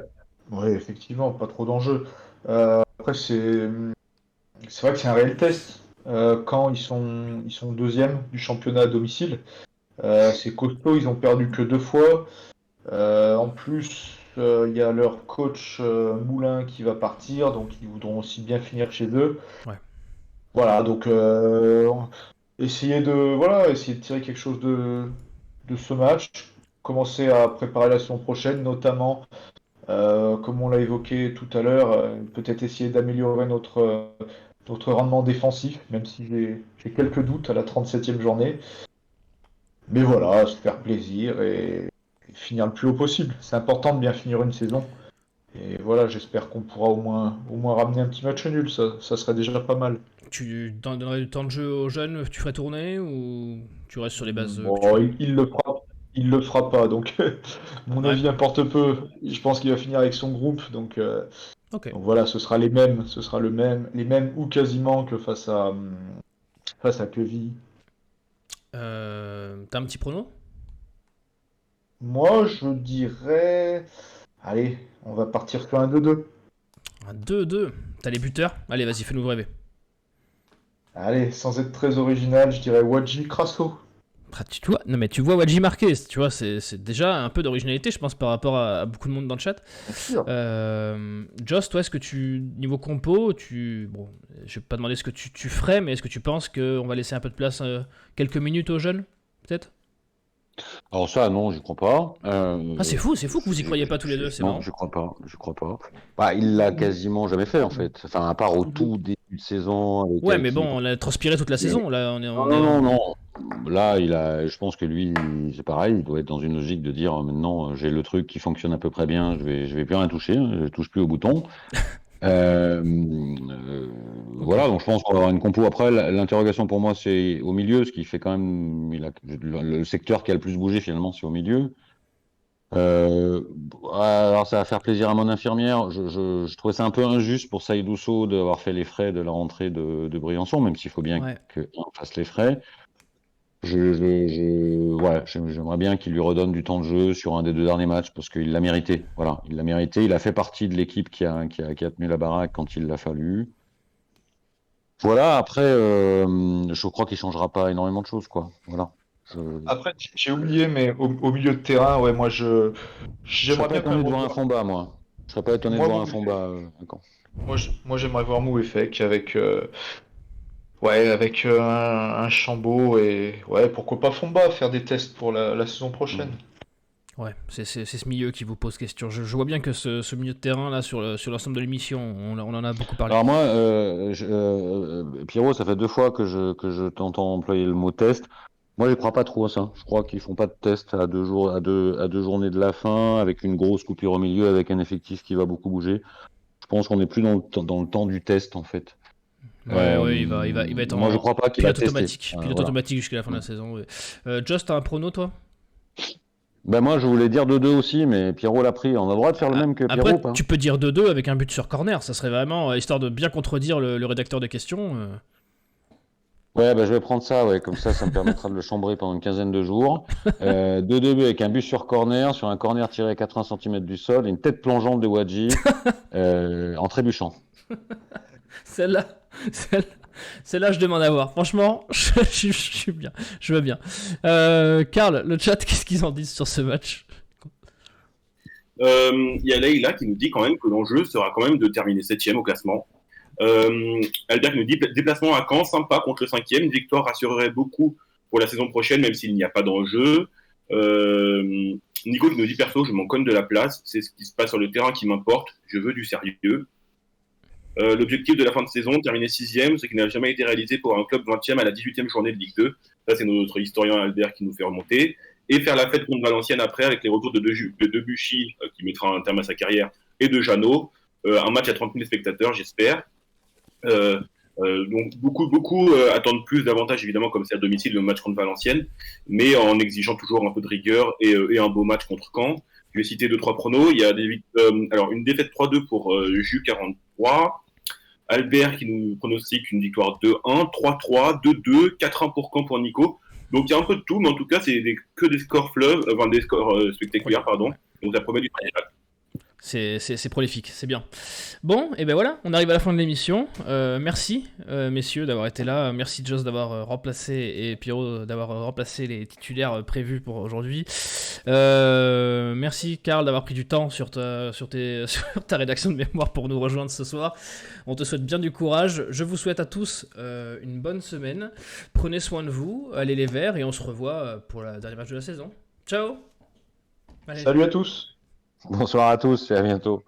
Oui, effectivement, pas trop d'enjeux. Après, c'est vrai que c'est un réel test. Quand ils sont deuxième du championnat à domicile, c'est costaud, ils ont perdu que 2 fois. En plus, il y a leur coach Moulin qui va partir, donc ils voudront aussi bien finir chez eux. Ouais. Voilà, donc essayer de tirer quelque chose de ce match, commencer à préparer la saison prochaine, notamment, comme on l'a évoqué tout à l'heure, peut-être essayer d'améliorer notre rendement défensif, même si j'ai quelques doutes à la 37e journée. Mais voilà, se faire plaisir et finir le plus haut possible. C'est important de bien finir une saison. Et voilà, j'espère qu'on pourra au moins ramener un petit match nul. Ça serait déjà pas mal. Tu donnerais du temps de jeu aux jeunes, tu ferais tourner ou tu restes sur les bases que tu Bon, connais? il le fera pas. Donc, mon Ouais, avis importe peu. Je pense qu'il va finir avec son groupe. ok. Donc voilà, ce sera les mêmes. Ce sera les mêmes ou quasiment que face à Queville. T'as un petit prono? Moi, je dirais. Allez, on va partir sur un 2-2. Un 2-2. T'as les buteurs? Allez, vas-y, fais-nous rêver. Allez, sans être très original, je dirais Wadji Crasso. Ah, tu vois, non mais tu vois Wadji marquer, tu vois, c'est déjà un peu d'originalité, je pense, par rapport à beaucoup de monde dans le chat. Bien sûr. Joss, toi, est-ce que niveau compo, bon, je vais pas demander ce que tu ferais, mais est-ce que tu penses qu'on va laisser un peu de place, quelques minutes aux jeunes, peut-être? Alors ça, non, je crois pas. Ah, c'est fou que vous y croyez pas tous les deux, c'est Non, marrant. je crois pas, je crois pas. Bah, il l'a quasiment jamais fait en fait. Enfin, à part au tout début de saison avec Ouais, mais Haïti. bon, on a transpiré toute la Mais saison, là, non, non, non, non. Là, je pense que lui, c'est pareil. Il doit être dans une logique de dire maintenant, j'ai le truc qui fonctionne à peu près bien. Je vais plus rien toucher. Je touche plus au bouton. Euh, Ok. voilà. Donc je pense qu'on va avoir une compo. Après, l'interrogation pour moi, c'est au milieu, ce qui fait quand même, le secteur qui a le plus bougé finalement, c'est au milieu. Euh, alors ça va faire plaisir à mon infirmière. Je trouvais ça un peu injuste pour Saïd Ousso d'avoir fait les frais de la rentrée de Briançon, même s'il faut bien Ouais. qu'on fasse les frais. Ouais, j'aimerais bien qu'il lui redonne du temps de jeu sur un des 2 derniers matchs parce qu'il l'a mérité. Voilà, il l'a mérité. Il a fait partie de l'équipe qui a tenu la baraque quand il l'a fallu. Voilà, après, je crois qu'il changera pas énormément de choses, quoi. Voilà. Je, Après, j'ai oublié, mais au milieu de terrain, ouais, moi, je serais j'aimerais pas bien quand étonné même de voir un revoir. fond bas, moi. Je serais pas étonné de Moi, voir un Mouefek. fond bas. D'accord. Moi, j'aimerais voir Mouefek avec un Chambaud et ouais, pourquoi pas Fomba, faire des tests pour la saison prochaine. Mm. Ouais, c'est ce milieu qui vous pose question. Je vois bien que ce milieu de terrain, là, sur l'ensemble de l'émission, on en a beaucoup parlé. Alors moi, Pierrot, ça fait 2 fois que je t'entends employer le mot test. Moi, je crois pas trop à ça. Je crois qu'ils font pas de test à 2 jours, à deux journées de la fin, avec une grosse coupure au milieu, avec un effectif qui va beaucoup bouger. Je pense qu'on n'est plus dans le temps du test, en fait. Ouais, il va être Moi, je en crois pas qu'il va pilote tester. automatique. Pilote Voilà. automatique jusqu'à la fin de la saison. Ouais. Joss, t'as un prono, toi? Ben moi, je voulais dire 2-2 aussi, mais Pierrot l'a pris. On a le droit de faire le Ah, même que Pierrot, ou après, pas? tu peux dire 2-2 avec un but sur corner. Ça serait vraiment, histoire de bien contredire le rédacteur des questions. Ouais, ben je vais prendre ça, ouais. Comme ça me permettra de le chambrer pendant une quinzaine de jours. 2-2 avec un but sur un corner tiré à 80 cm du sol, et une tête plongeante de Wadji en trébuchant. Celle-là, celle- celle-là, je demande à voir. Franchement, je suis bien. Je veux bien. Karl, le chat, qu'est-ce qu'ils en disent sur ce match? Il y a Leïla qui nous dit quand même que l'enjeu sera quand même de terminer 7e au classement. Albert qui nous dit déplacement à Caen, sympa contre le 5e. Une victoire rassurerait beaucoup pour la saison prochaine, même s'il n'y a pas d'enjeu. Nico qui nous dit perso, je m'en cogne de la place. C'est ce qui se passe sur le terrain qui m'importe. Je veux du sérieux. L'objectif de la fin de saison, terminer 6e, ce qui n'a jamais été réalisé pour un club 20e à la 18e journée de Ligue 2. Ça, c'est notre historien Albert qui nous fait remonter. Et faire la fête contre Valenciennes après, avec les retours de Debuchy, qui mettra un terme à sa carrière, et de Jeannot. Un match à 30 000 spectateurs, j'espère. Donc beaucoup attendent plus d'avantages, évidemment, comme c'est à domicile le match contre Valenciennes, mais en exigeant toujours un peu de rigueur et un beau match contre Caen. Je vais citer 2-3 pronos. Il y a alors une défaite 3-2 pour Jus 43. Albert qui nous pronostique une victoire 2-1, 3-3, 2-2, 4-1 pour Caen pour Nico. Donc il y a un peu de tout, mais en tout cas, c'est que des scores fleuves, des scores spectaculaires, pardon. Ouais. Donc ça promet du travail. C'est prolifique, c'est bien. Bon, et ben voilà, on arrive à la fin de l'émission. Merci, messieurs, d'avoir été là. Merci, Joss, d'avoir remplacé, et Pierrot, d'avoir remplacé les titulaires prévus pour aujourd'hui. Merci, Karl, d'avoir pris du temps sur ta rédaction de mémoire pour nous rejoindre ce soir. On te souhaite bien du courage. Je vous souhaite à tous une bonne semaine. Prenez soin de vous, allez les Verts, et on se revoit pour la dernière match de la saison. Ciao. Allez. Salut à tous. Bonsoir à tous et à bientôt.